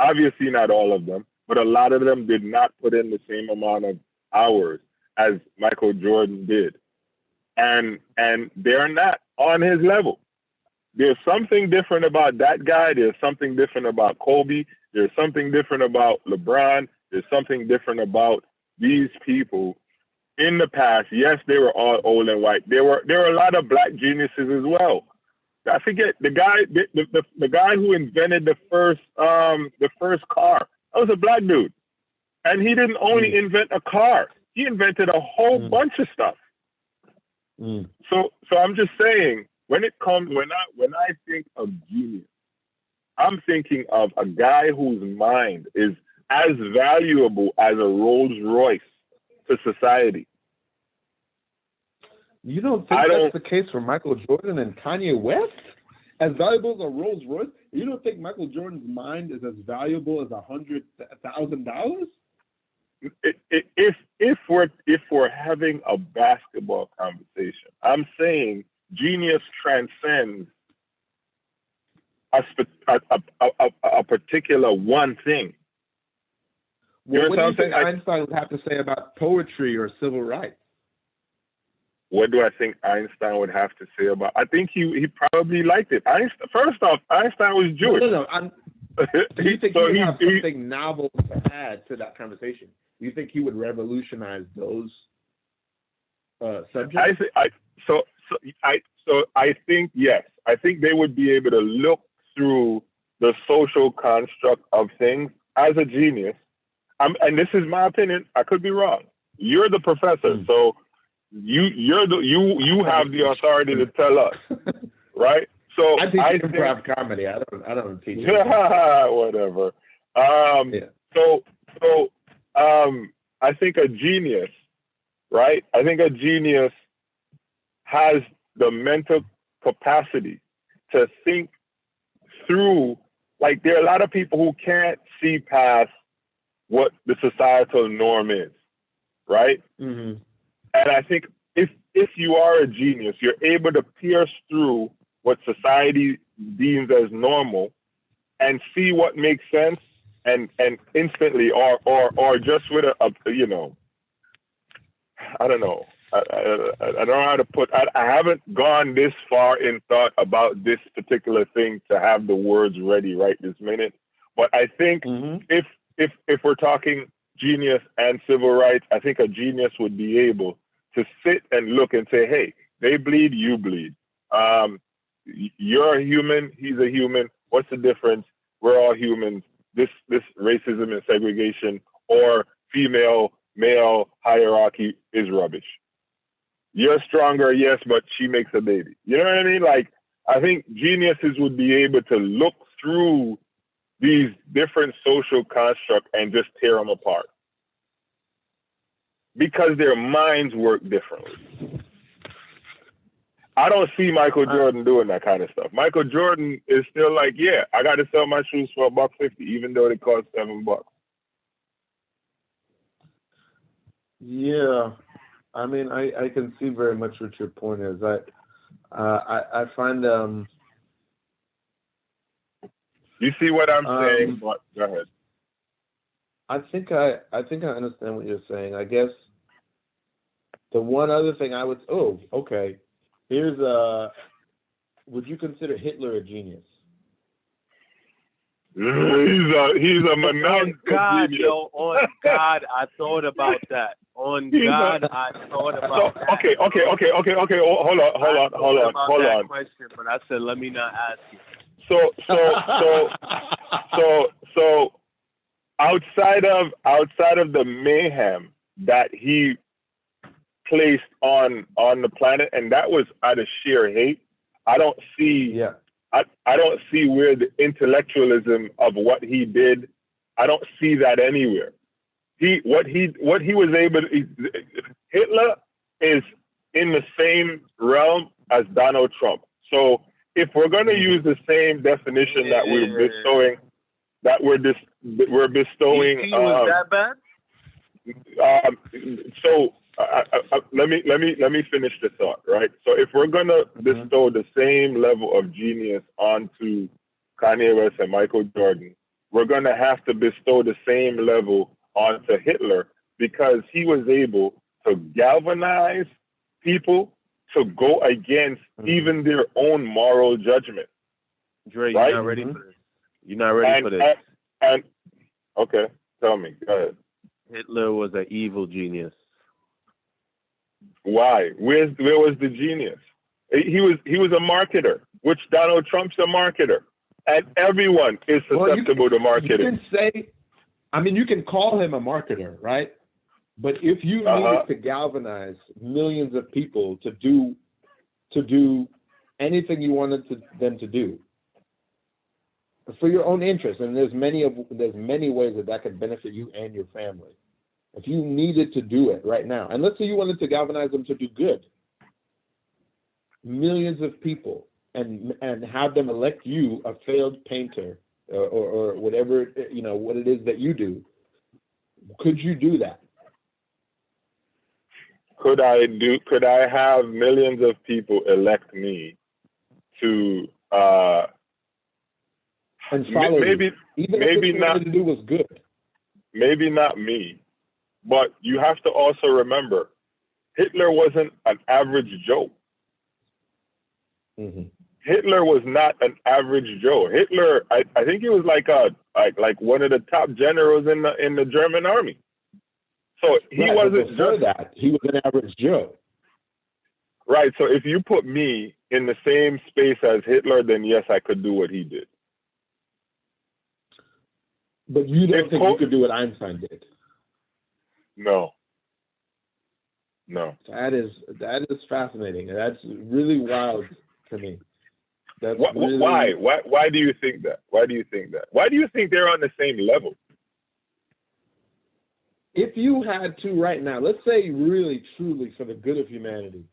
obviously not all of them, but a lot of them did not put in the same amount of hours as Michael Jordan did. And they're not on his level. There's something different about that guy. There's something different about Kobe. There's something different about LeBron. There's something different about these people. In the past, yes, they were all old and white. There were a lot of black geniuses as well. I forget the guy who invented the first car. That was a black dude, and he didn't only invent a car. He invented a whole bunch of stuff. So I'm just saying, when I think of genius, I'm thinking of a guy whose mind is as valuable as a Rolls Royce to society. You don't think that's the case for Michael Jordan and Kanye West? As valuable as a Rolls Royce? You don't think Michael Jordan's mind is as valuable as $100,000? if we're having a basketball conversation, I'm saying genius transcends a particular one thing. Well, what do you think Einstein would have to say about poetry or civil rights? What do I think Einstein would have to say about? I think he probably liked it. First off, Einstein was Jewish. No. Do you think he would have something novel to add to that conversation? Do you think he would revolutionize those subjects? I think yes. I think they would be able to look through the social construct of things as a genius. And this is my opinion. I could be wrong. You're the professor, so you have the authority to tell us, right? So I teach improv comedy. I don't teach. Whatever. So I think a genius, right? I think a genius has the mental capacity to think through. Like, there are a lot of people who can't see past what the societal norm is, right? Mm-hmm. And I think if you are a genius, you're able to pierce through what society deems as normal and see what makes sense, and instantly, or just with a I don't know. I don't know how to put. I haven't gone this far in thought about this particular thing to have the words ready right this minute. But I think if we're talking genius and civil rights, I think a genius would be able to sit and look and say, hey, they bleed, you bleed. You're a human, he's a human. What's the difference? We're all humans. This racism and segregation or female male hierarchy is rubbish. You're stronger, yes, but she makes a baby. You know what I mean? Like, I think geniuses would be able to look through these different social constructs and just tear them apart because their minds work differently. I don't see Michael Jordan doing that kind of stuff. Michael Jordan is still like, yeah, I got to sell my shoes for $1.50, even though they cost $7. Yeah, I mean, I can see very much what your point is. I find you see what I'm saying? But go ahead. I think I understand what you're saying. I guess the one other thing I would here's would you consider Hitler a genius? He's a monogamous genius. Yo, on God, I thought about that. On God, I thought about that. Okay. Hold on. Question, but I said let me not ask you. So outside of the mayhem that he placed on the planet, and that was out of sheer hate, I don't see I don't see where the intellectualism of what he did, I don't see that anywhere. What he was able to, Hitler is in the same realm as Donald Trump. So if we're going to use the same definition that we're bestowing, was that bad? Let me finish the thought, right? So if we're gonna bestow the same level of genius onto Kanye West and Michael Jordan, we're gonna have to bestow the same level onto Hitler, because he was able to galvanize people to go against even their own moral judgment. Dre, right? You're not ready for this. You're not ready for this. And okay, tell me. Go ahead. Hitler was an evil genius. Why? Where was the genius? He was a marketer, which Donald Trump's a marketer, and everyone is susceptible to marketing. You can call him a marketer, right? But if you needed to galvanize millions of people to do anything you wanted them to do for your own interest, and there's many ways that could benefit you and your family. If you needed to do it right now, and let's say you wanted to galvanize them to do good, millions of people, and have them elect you, a failed painter, or whatever, what it is that you do, Could you do that? Could I have millions of people elect me to and follow maybe you? Even maybe if what not you wanted to do was good. Maybe not me, but you have to also remember Hitler wasn't an average Joe. Mm-hmm. Hitler was not an average Joe. Hitler, I think he was like one of the top generals in the German army. So he wasn't before just that. He was an average Joe. Right. So if you put me in the same space as Hitler, then yes, I could do what he did. But you don't think you could do what Einstein did? No. That is fascinating. That's really wild to me. That's really... Why? Why do you think that? Why do you think that? Why do you think they're on the same level? If you had to right now, let's say really, truly for the good of humanity,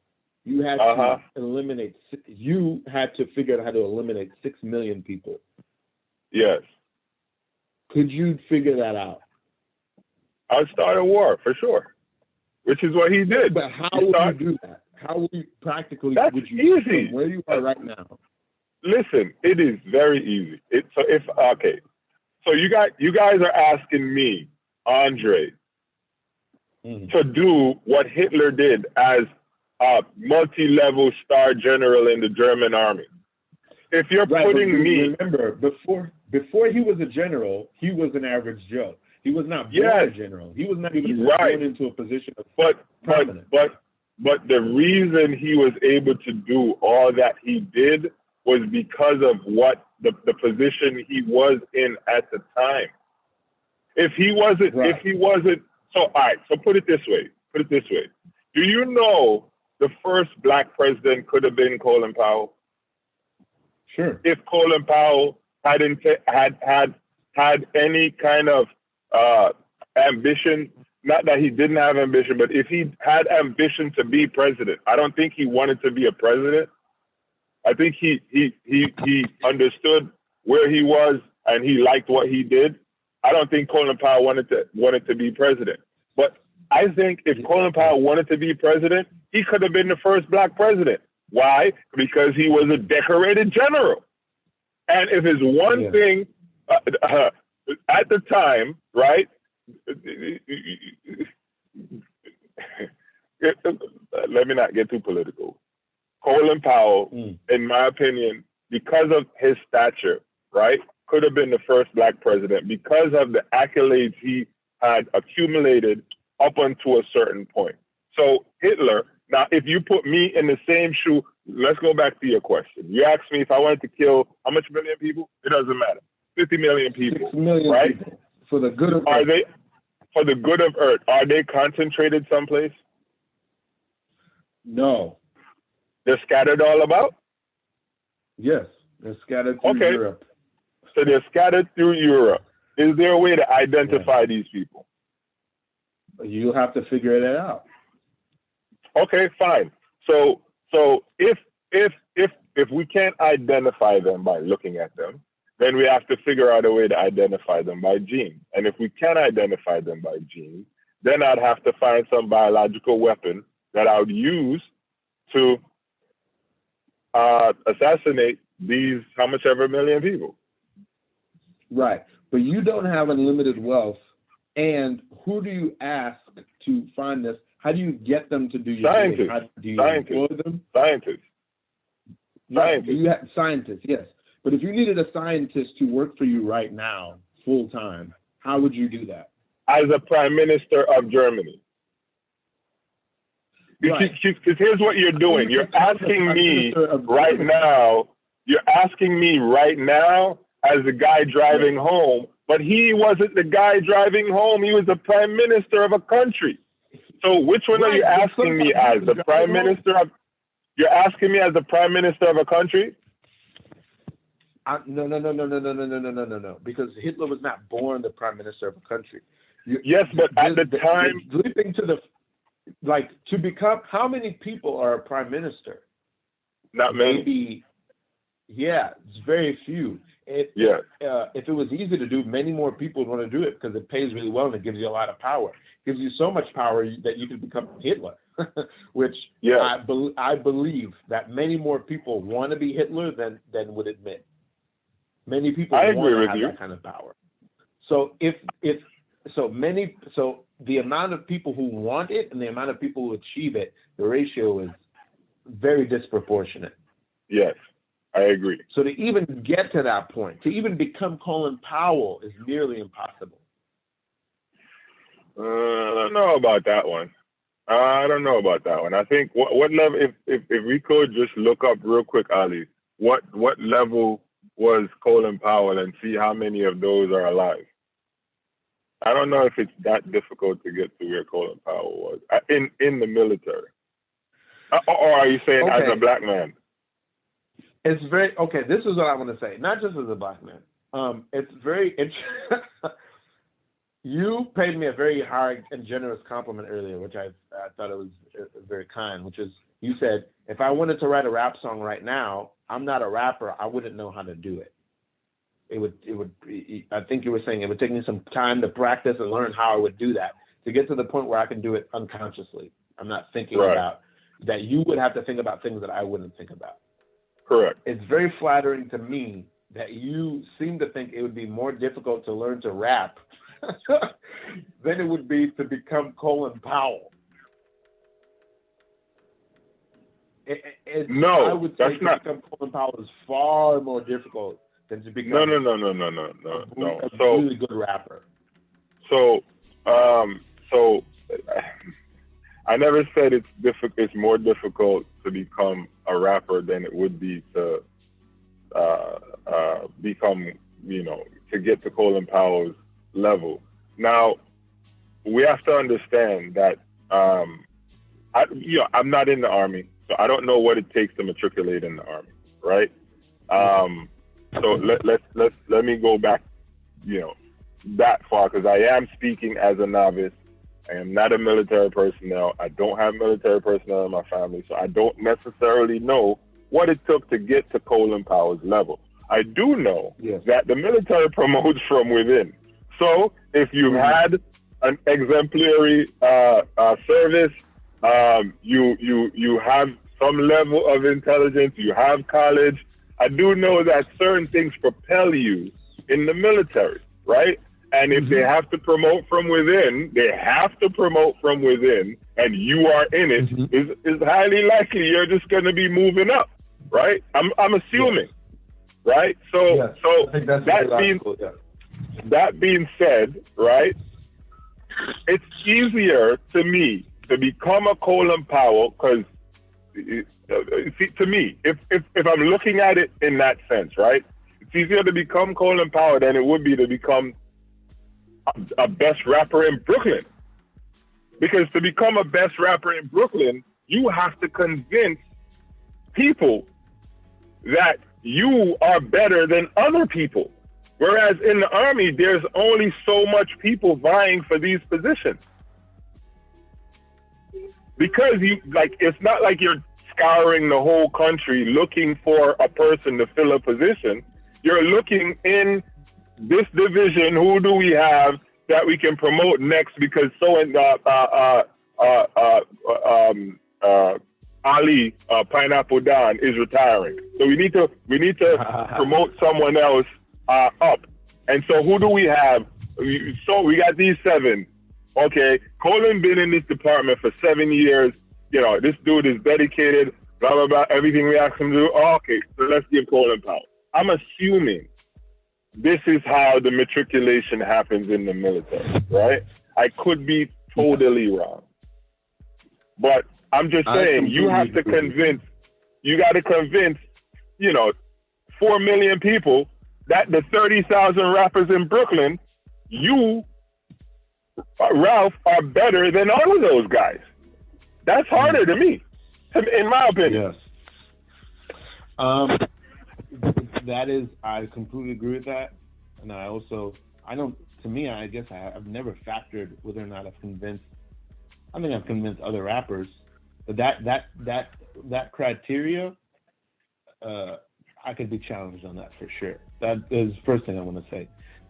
you had to eliminate, you had to figure out how to eliminate 6 million people. Yes. Could you figure that out? I'd start a war, for sure. Which is what he did. But how would you do that? How would you practically, That's would you easy. From where you are right now? Listen, it is very easy. So you guys are asking me, Andre, to do what Hitler did as a multi-level star general in the German army. If you're putting me... Remember, before he was a general, he was an average Joe. He was not born a general. He was not even born into a position of prominence. But the reason he was able to do all that he did was because of what the position he was in at the time. If he wasn't, so all right, so put it this way. Do you know the first black president could have been Colin Powell? Sure. If Colin Powell had any kind of ambition, not that he didn't have ambition, but if he had ambition to be president, I don't think he wanted to be a president. I think he understood where he was and he liked what he did. I don't think Colin Powell wanted to be president. But I think if Colin Powell wanted to be president, he could have been the first black president. Why? Because he was a decorated general. And if it's one thing at the time, right? Let me not get too political. Colin Powell, in my opinion, because of his stature, right, could have been the first black president because of the accolades he had accumulated up until a certain point. So Hitler, now if you put me in the same shoe, let's go back to your question. You asked me if I wanted to kill how much million people? It doesn't matter. 50 million people, 6 million right? People for the good of Are Earth. they for the good of Earth? Are they concentrated someplace? No. They're scattered all about? Yes, they're scattered through Europe. So they're scattered through Europe. Is there a way to identify these people? You'll have to figure that out. Okay, fine. So if we can't identify them by looking at them, then we have to figure out a way to identify them by gene. And if we can't identify them by gene, then I'd have to find some biological weapon that I would use to assassinate these how much ever million people. Right. But you don't have unlimited wealth. And who do you ask to find this? How do you get them to do your scientists? How do you employ them? Scientists. Scientists, yes. But if you needed a scientist to work for you right now, full time, how would you do that? As a prime minister of Germany. Right. Because here's what you're doing. You're asking me right now. You're asking me right now as the guy driving home, but he wasn't the guy driving home. He was the prime minister of a country. So which one are you asking me as the prime minister of? You're asking me as the prime minister of a country? No. Because Hitler was not born the prime minister of a country. Yes, but at the time, leaping to to become, how many people are a prime minister? Not many. Maybe, it's very few. if it was easy to do, many more people would want to do it because it pays really well and it gives you a lot of power. It gives you so much power that you can become Hitler, which I believe that many more people want to be Hitler than would admit. Many people want to have that kind of power. So so the amount of people who want it and the amount of people who achieve it, the ratio is very disproportionate. Yes, I agree. So to even get to that point, to even become Colin Powell, is nearly impossible. I don't know about that one. I don't know about that one. I think what level? If we could just look up real quick, Ali, what level was Colin Powell, and see how many of those are alive. I don't know if it's that difficult to get to where Colin Powell was in the military. Or are you saying as a black man? It's very okay. This is what I want to say. Not just as a black man. It's very interesting. You paid me a very hard and generous compliment earlier, which I thought it was very kind. Which is, you said, if I wanted to write a rap song right now, I'm not a rapper. I wouldn't know how to do it. It would. I think you were saying it would take me some time to practice and learn how I would do that to get to the point where I can do it unconsciously. I'm not thinking about that. You would have to think about things that I wouldn't think about. Correct. It's very flattering to me that you seem to think it would be more difficult to learn to rap than it would be to become Colin Powell. No, I would say to become Colin Powell is far more difficult than to become no. a really good rapper. So I never said it's difficult. It's more difficult to become a rapper than it would be to become, to get to Colin Powell's level. Now, we have to understand that I'm not in the Army, so I don't know what it takes to matriculate in the Army, right? So let me go back, that far, because I am speaking as a novice. I am not a military personnel. I don't have military personnel in my family, so I don't necessarily know what it took to get to Colin Powell's level. I do know that the military promotes from within. So if you've had an exemplary service, you have some level of intelligence, you have college. I do know that certain things propel you in the military, right? And if they have to promote from within, and you are in it, is highly likely you're just going to be moving up, right? I'm assuming, right? So that being said, right, it's easier to me to become a Colin Powell because, to me, if I'm looking at it in that sense, right, it's easier to become Colin Powell than it would be to become a best rapper in Brooklyn. Because to become a best rapper in Brooklyn, you have to convince people that you are better than other people. Whereas in the Army, there's only so much people vying for these positions. Because it's not like you're scouring the whole country looking for a person to fill a position. You're looking in this division, who do we have that we can promote next? Because Ali Pineapple Don is retiring, so we need to promote someone else up. And so who do we have? So we got these 7. Okay, Colin been in this department for 7 years. This dude is dedicated. Blah blah blah. Everything we ask him to do. Oh, okay, so let's give Colin Powell. I'm assuming this is how the matriculation happens in the military, right? I could be totally wrong. But I'm just saying, you have to convince, 4 million people that the 30,000 rappers in Brooklyn, you, Ralph, are better than all of those guys. That's harder to me, in my opinion. Yes. That is, I completely agree with that. And I guess I've never factored whether or not I've convinced other rappers. But that criteria, I could be challenged on that for sure. That is the first thing I want to say.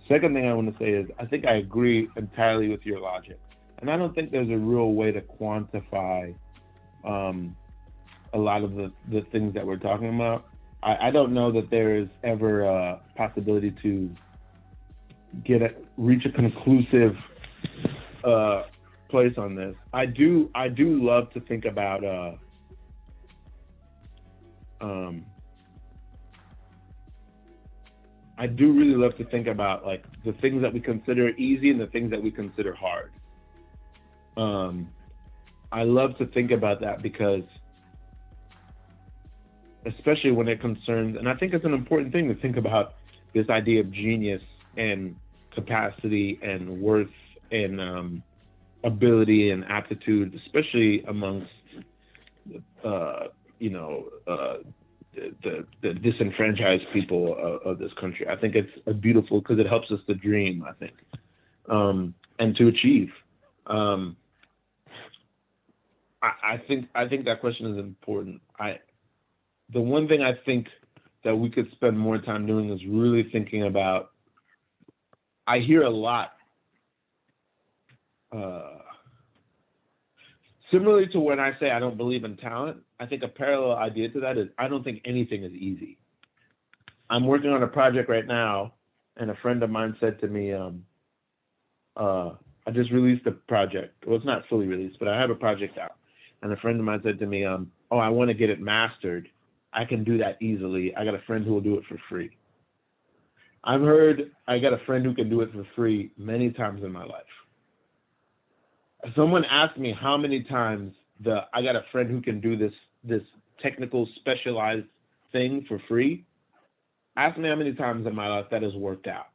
Second thing I want to say is I think I agree entirely with your logic. And I don't think there's a real way to quantify a lot of the things that we're talking about. I don't know that there is ever a possibility to reach a conclusive place on this. I do love to think about I do really love to think about like the things that we consider easy and the things that we consider hard. I love to think about that because, especially when it concerns, and I think it's an important thing to think about this idea of genius and capacity and worth and ability and aptitude, especially amongst the disenfranchised people of this country. I think it's beautiful because it helps us to dream, I think, and to achieve. I think that question is important. The one thing I think that we could spend more time doing is really thinking about, I hear a lot, similarly to when I say I don't believe in talent, I think a parallel idea to that is I don't think anything is easy. I'm working on a project right now, and a friend of mine said to me, I just released a project. Well, it's not fully released, but I have a project out. And a friend of mine said to me, I want to get it mastered. I can do that easily. I got a friend who will do it for free. I've heard I got a friend who can do it for free many times in my life. Someone asked me how many times I got a friend who can do this technical specialized thing for free. Ask me how many times in my life that has worked out.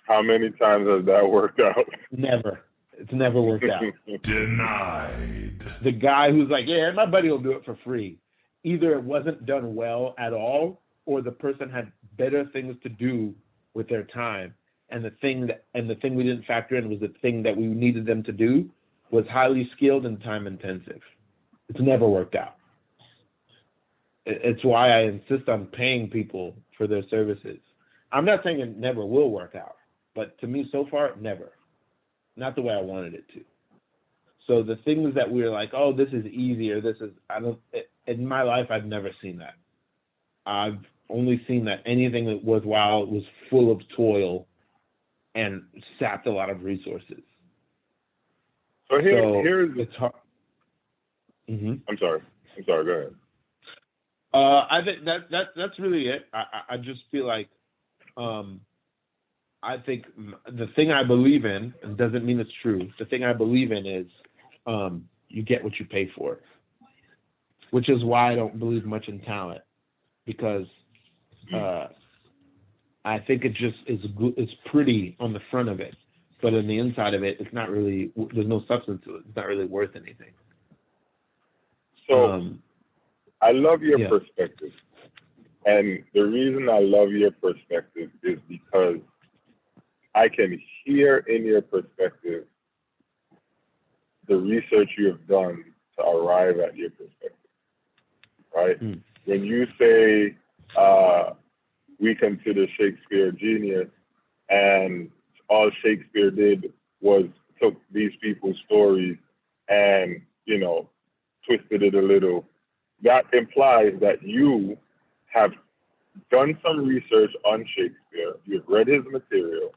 How many times has that worked out? Never. It's never worked out. Denied. The guy who's like, yeah, my buddy will do it for free. Either it wasn't done well at all, or the person had better things to do with their time. And the thing we didn't factor in was the thing that we needed them to do was highly skilled and time intensive. It's never worked out. It's why I insist on paying people for their services. I'm not saying it never will work out, but to me so far, never. Not the way I wanted it to. So the things that we're like, oh, this is easy, or in my life, I've never seen that. I've only seen that anything that was worthwhile was full of toil and sapped a lot of resources. So here's it's hard. Mm-hmm. I'm sorry. Go ahead. I think that's really it. I just feel like I think the thing I believe in, and doesn't mean it's true, the thing I believe in is you get what you pay for, which is why I don't believe much in talent, because I think it just is good, it's pretty on the front of it, but on the inside of it, it's not really, there's no substance to it. It's not really worth anything. So I love your perspective. And the reason I love your perspective is because I can hear in your perspective the research you have done to arrive at your perspective, right? When you say we consider Shakespeare a genius and all Shakespeare did was took these people's stories and, twisted it a little, that implies that you have done some research on Shakespeare, you've read his material,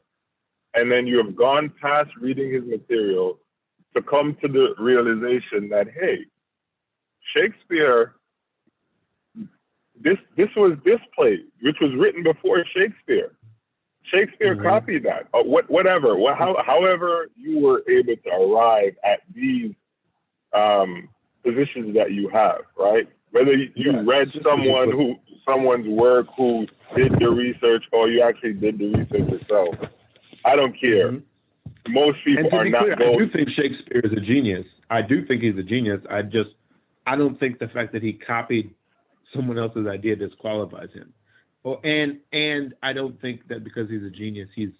and then you have gone past reading his material to come to the realization that, hey, Shakespeare, this was this play, which was written before Shakespeare. Shakespeare copied that. However you were able to arrive at these positions that you have, right? Whether you read someone's work who did the research or you actually did the research yourself, I don't care. Most people are not going. I do think Shakespeare is a genius. I do think he's a genius. I don't think the fact that he copied someone else's idea disqualifies him. Well, and I don't think that because he's a genius, he's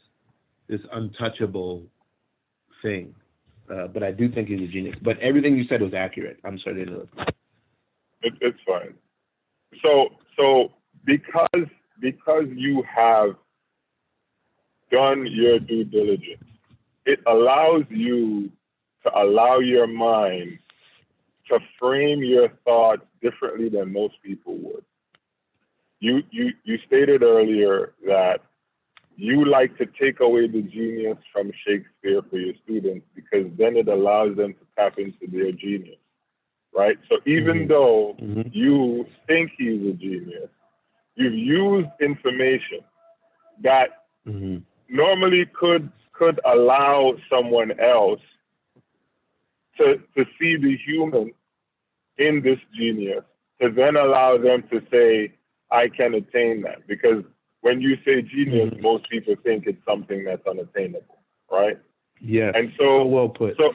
this untouchable thing. But I do think he's a genius. But everything you said was accurate. I'm sorry to interrupt. It's fine. So because you have done your due diligence, it allows you to allow your mind to frame your thoughts differently than most people would. You stated earlier that you like to take away the genius from Shakespeare for your students because then it allows them to tap into their genius, right? So even though you think he's a genius, you've used information that normally could allow someone else to see the human in this genius, to then allow them to say, I can attain that. Because when you say genius, most people think it's something that's unattainable, right? Yeah. And so well put. So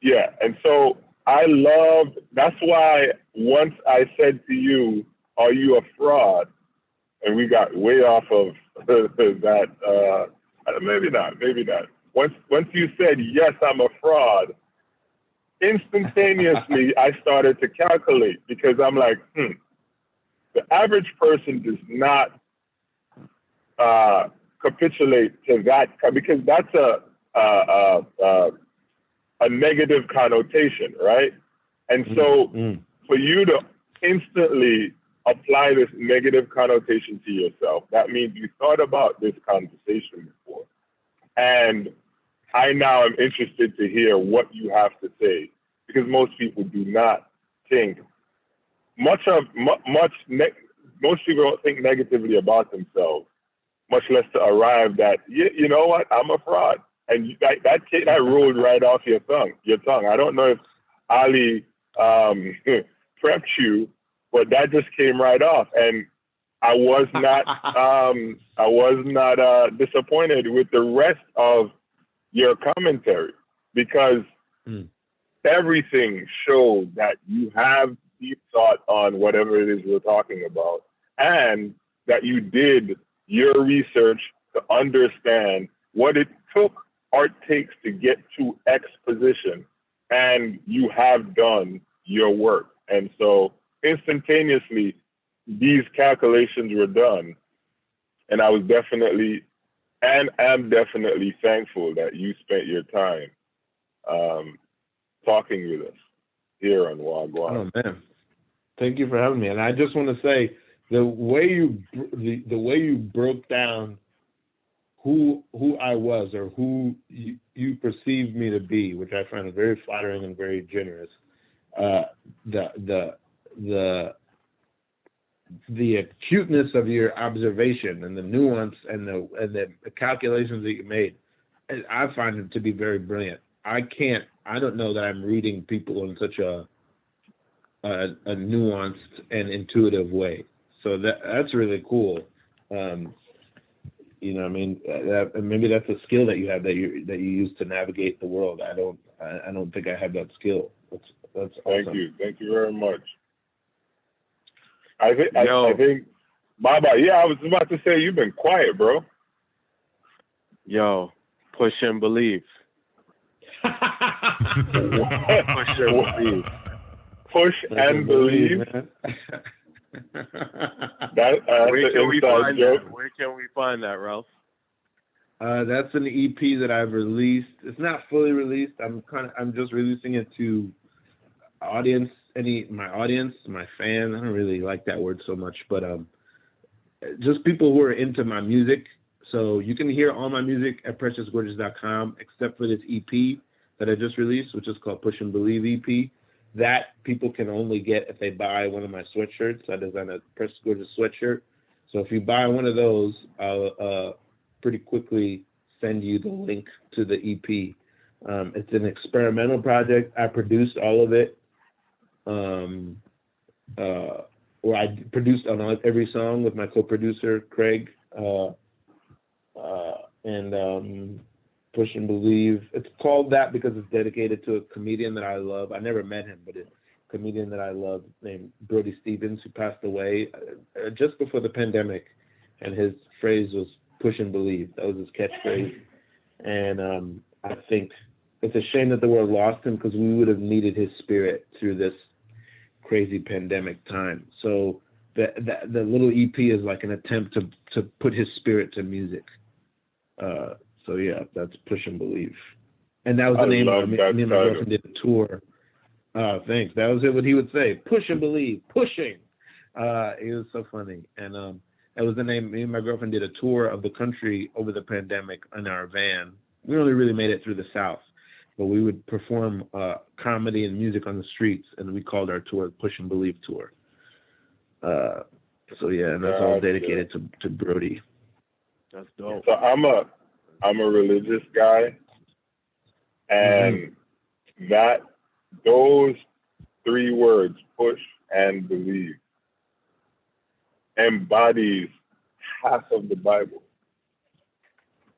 yeah, and so I loved, that's why once I said to you, are you a fraud? And we got way off of that, maybe not. Once you said, yes, I'm a fraud, instantaneously I started to calculate because I'm like, the average person does not capitulate to that because that's a negative connotation, right? And so for you to instantly apply this negative connotation to yourself, that means you thought about this conversation before. And I now am interested to hear what you have to say, because most people do not think most people don't think negatively about themselves, much less to arrive that, you know what, I'm a fraud. And that rolled right off your tongue. I don't know if Ali prepped you, but that just came right off. And I was not disappointed with the rest of your commentary, because everything showed that you have deep thought on whatever it is we're talking about, and that you did your research to understand what it took or takes to get to X position, and you have done your work. And so instantaneously, these calculations were done, and I was definitely and am definitely thankful that you spent your time talking with us here on Wagwan. Oh man, thank you for having me. And I just want to say, the way you broke down who I was, or who you perceived me to be, which I find very flattering and very generous. The acuteness of your observation and the nuance and the calculations that you made, I find it to be very brilliant. I don't know that I'm reading people in such a nuanced and intuitive way. So that's really cool. You know, I mean, maybe that's a skill that you have that you use to navigate the world. I don't think I have that skill. That's awesome. Thank you very much. I think, Baba. Yeah, I was about to say you've been quiet, bro. Yo, push and believe. Push and believe. Push and believe. Where can we find that? Where can we find that, Ralph? That's an EP that I've released. It's not fully released. I'm just releasing it to my audience, my fans. I don't really like that word so much, but just people who are into my music. So you can hear all my music at preciousgorgeous.com, except for this EP that I just released, which is called Push and Believe EP. That people can only get if they buy one of my sweatshirts. I designed a Precious Gorgeous sweatshirt. So if you buy one of those, I'll pretty quickly send you the link to the EP. It's an experimental project. I produced all of it. Where I produced on every song with my co-producer Craig, and Push and Believe. It's called that because it's dedicated to a comedian that I love. I never met him, but it's a comedian that I love named Brody Stevens, who passed away just before the pandemic, and his phrase was "Push and Believe." That was his catchphrase, and I think it's a shame that the world lost him, because we would have needed his spirit through this crazy pandemic time. So the little EP is like an attempt to put his spirit to music. So yeah, that's Push and Believe, and that was the name. Me and my girlfriend did a tour. Thanks. That was it. What he would say: Push and Believe, pushing. It was so funny, and that was the name. Me and my girlfriend did a tour of the country over the pandemic in our van. We only really made it through the South, but we would perform comedy and music on the streets, and we called our tour Push and Believe Tour. So yeah, and that's all dedicated to Brody. That's dope. So I'm a religious guy, and those 3 words, push and believe, embodies half of the Bible.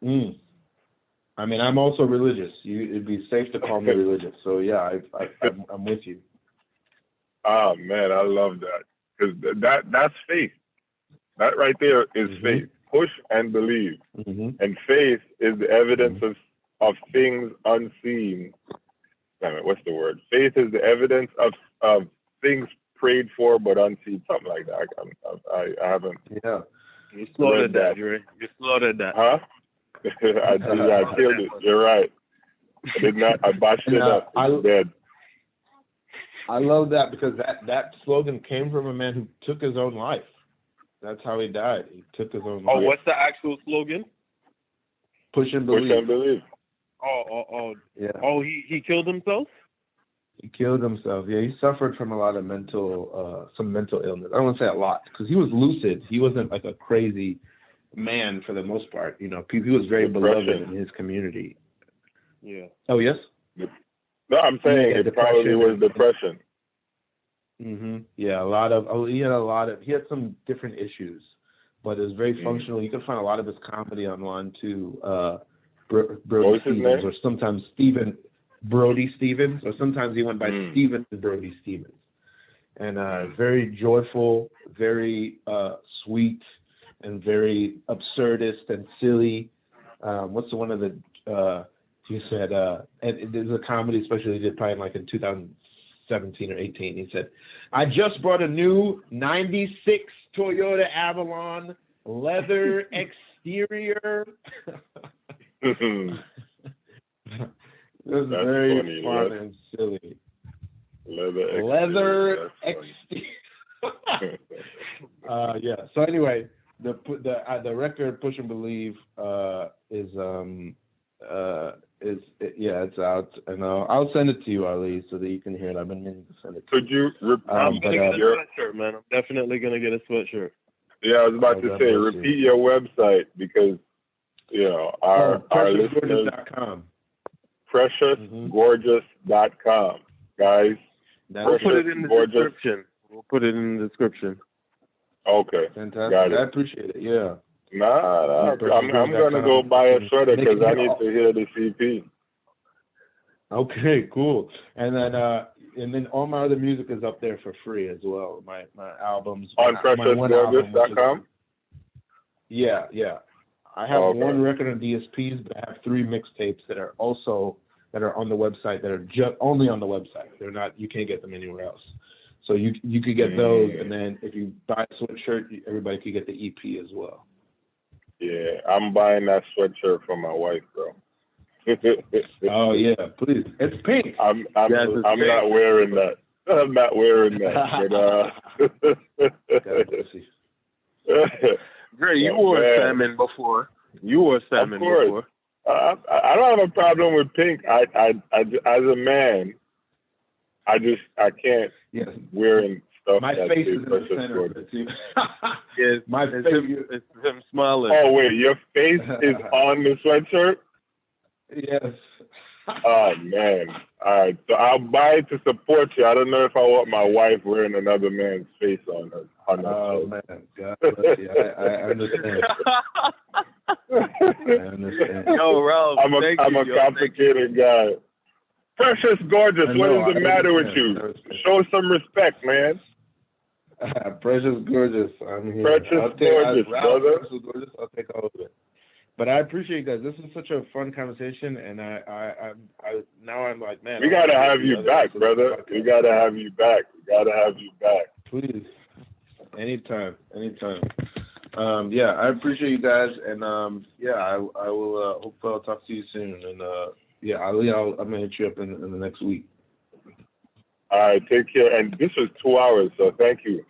I mean, I'm also religious. It'd be safe to call me religious. So yeah, I'm with you. Oh man, I love that, because that's faith. That right there is faith. Push and believe, and faith is the evidence of things unseen. What's the word? Faith is the evidence of things prayed for but unseen. Something like that. I haven't. Yeah. You slaughtered that, Dre. You slaughtered that. Huh? I killed it. You're right. I did not. I botched it up. It's dead. I love that, because that slogan came from a man who took his own life. That's how he died. He took his own life. Oh, what's the actual slogan? Push and believe. Push and believe. Oh, yeah. Oh, he killed himself? He killed himself. Yeah, he suffered from a lot of some mental illness. I don't want to say a lot, because he was lucid. He wasn't like a crazy man for the most part. You know, he was very beloved in his community. Yeah. Oh, yes? No, I'm saying it probably was depression. Yeah, he had some different issues, but it was very functional. You can find a lot of his comedy online too. Brody Stevens, or sometimes Brody Stevens, or sometimes he went by Stephen Brody Stevens. And very joyful, very sweet, and very absurdist and silly. What's the one of the he said, and there's a comedy especially he did probably like in 2017 or 18. He said, "I just brought a new 96 Toyota Avalon leather exterior." This is very fun and silly. Leather exterior. Yeah. So anyway, the record Push and Believe it's out, and I'll send it to you, Ali, so that you can hear it. I've been meaning to send it to you. Could you I'm gonna get a sweatshirt, man. I'm definitely gonna get a sweatshirt. Yeah, I was about to say, repeat your website, because our listeners. PreciousGorgeous.com, guys. We'll put it in the description. Okay. Fantastic. Got it. I appreciate it. Yeah. Nah. I'm gonna go buy a sweater, because I need to hear the CP. Okay, cool. And then all my other music is up there for free as well. My albums on PreciousGorgeous.com. Yeah. I have one record on DSPs, but I have 3 mixtapes that are on the website, that are just only on the website. They're not. You can't get them anywhere else. So you could get those, and then if you buy a sweatshirt, everybody could get the EP as well. Yeah, I'm buying that sweatshirt for my wife, bro. Oh yeah, please. It's pink. I'm not wearing that. I'm not wearing that. But Dre, you wore salmon before. Of course. I don't have a problem with pink. I as a man, I can't wearing stuff. My face is in the center of it too. Yes, my face. It's him smiling. Oh wait, your face is on the sweatshirt? Yes. Oh man. All right, so I'll buy it to support you. I don't know if I want my wife wearing another man's face on her. Oh man, God bless you. I understand. I understand. Yo, Ralph, I'm a complicated guy. Precious Gorgeous, what is the matter with you? Show some respect, man. Precious Gorgeous, I'm here. Precious Gorgeous, brother. Precious Gorgeous, I'll take all of it. But I appreciate you guys. This is such a fun conversation, and I now I'm like, man. We gotta have you back, brother. We gotta have you back. Please. Anytime. Yeah, I appreciate you guys, and yeah, I will. Hopefully, I'll talk to you soon. And yeah, Ali, I'm gonna hit you up in the next week. All right, take care. And this was 2 hours, so thank you.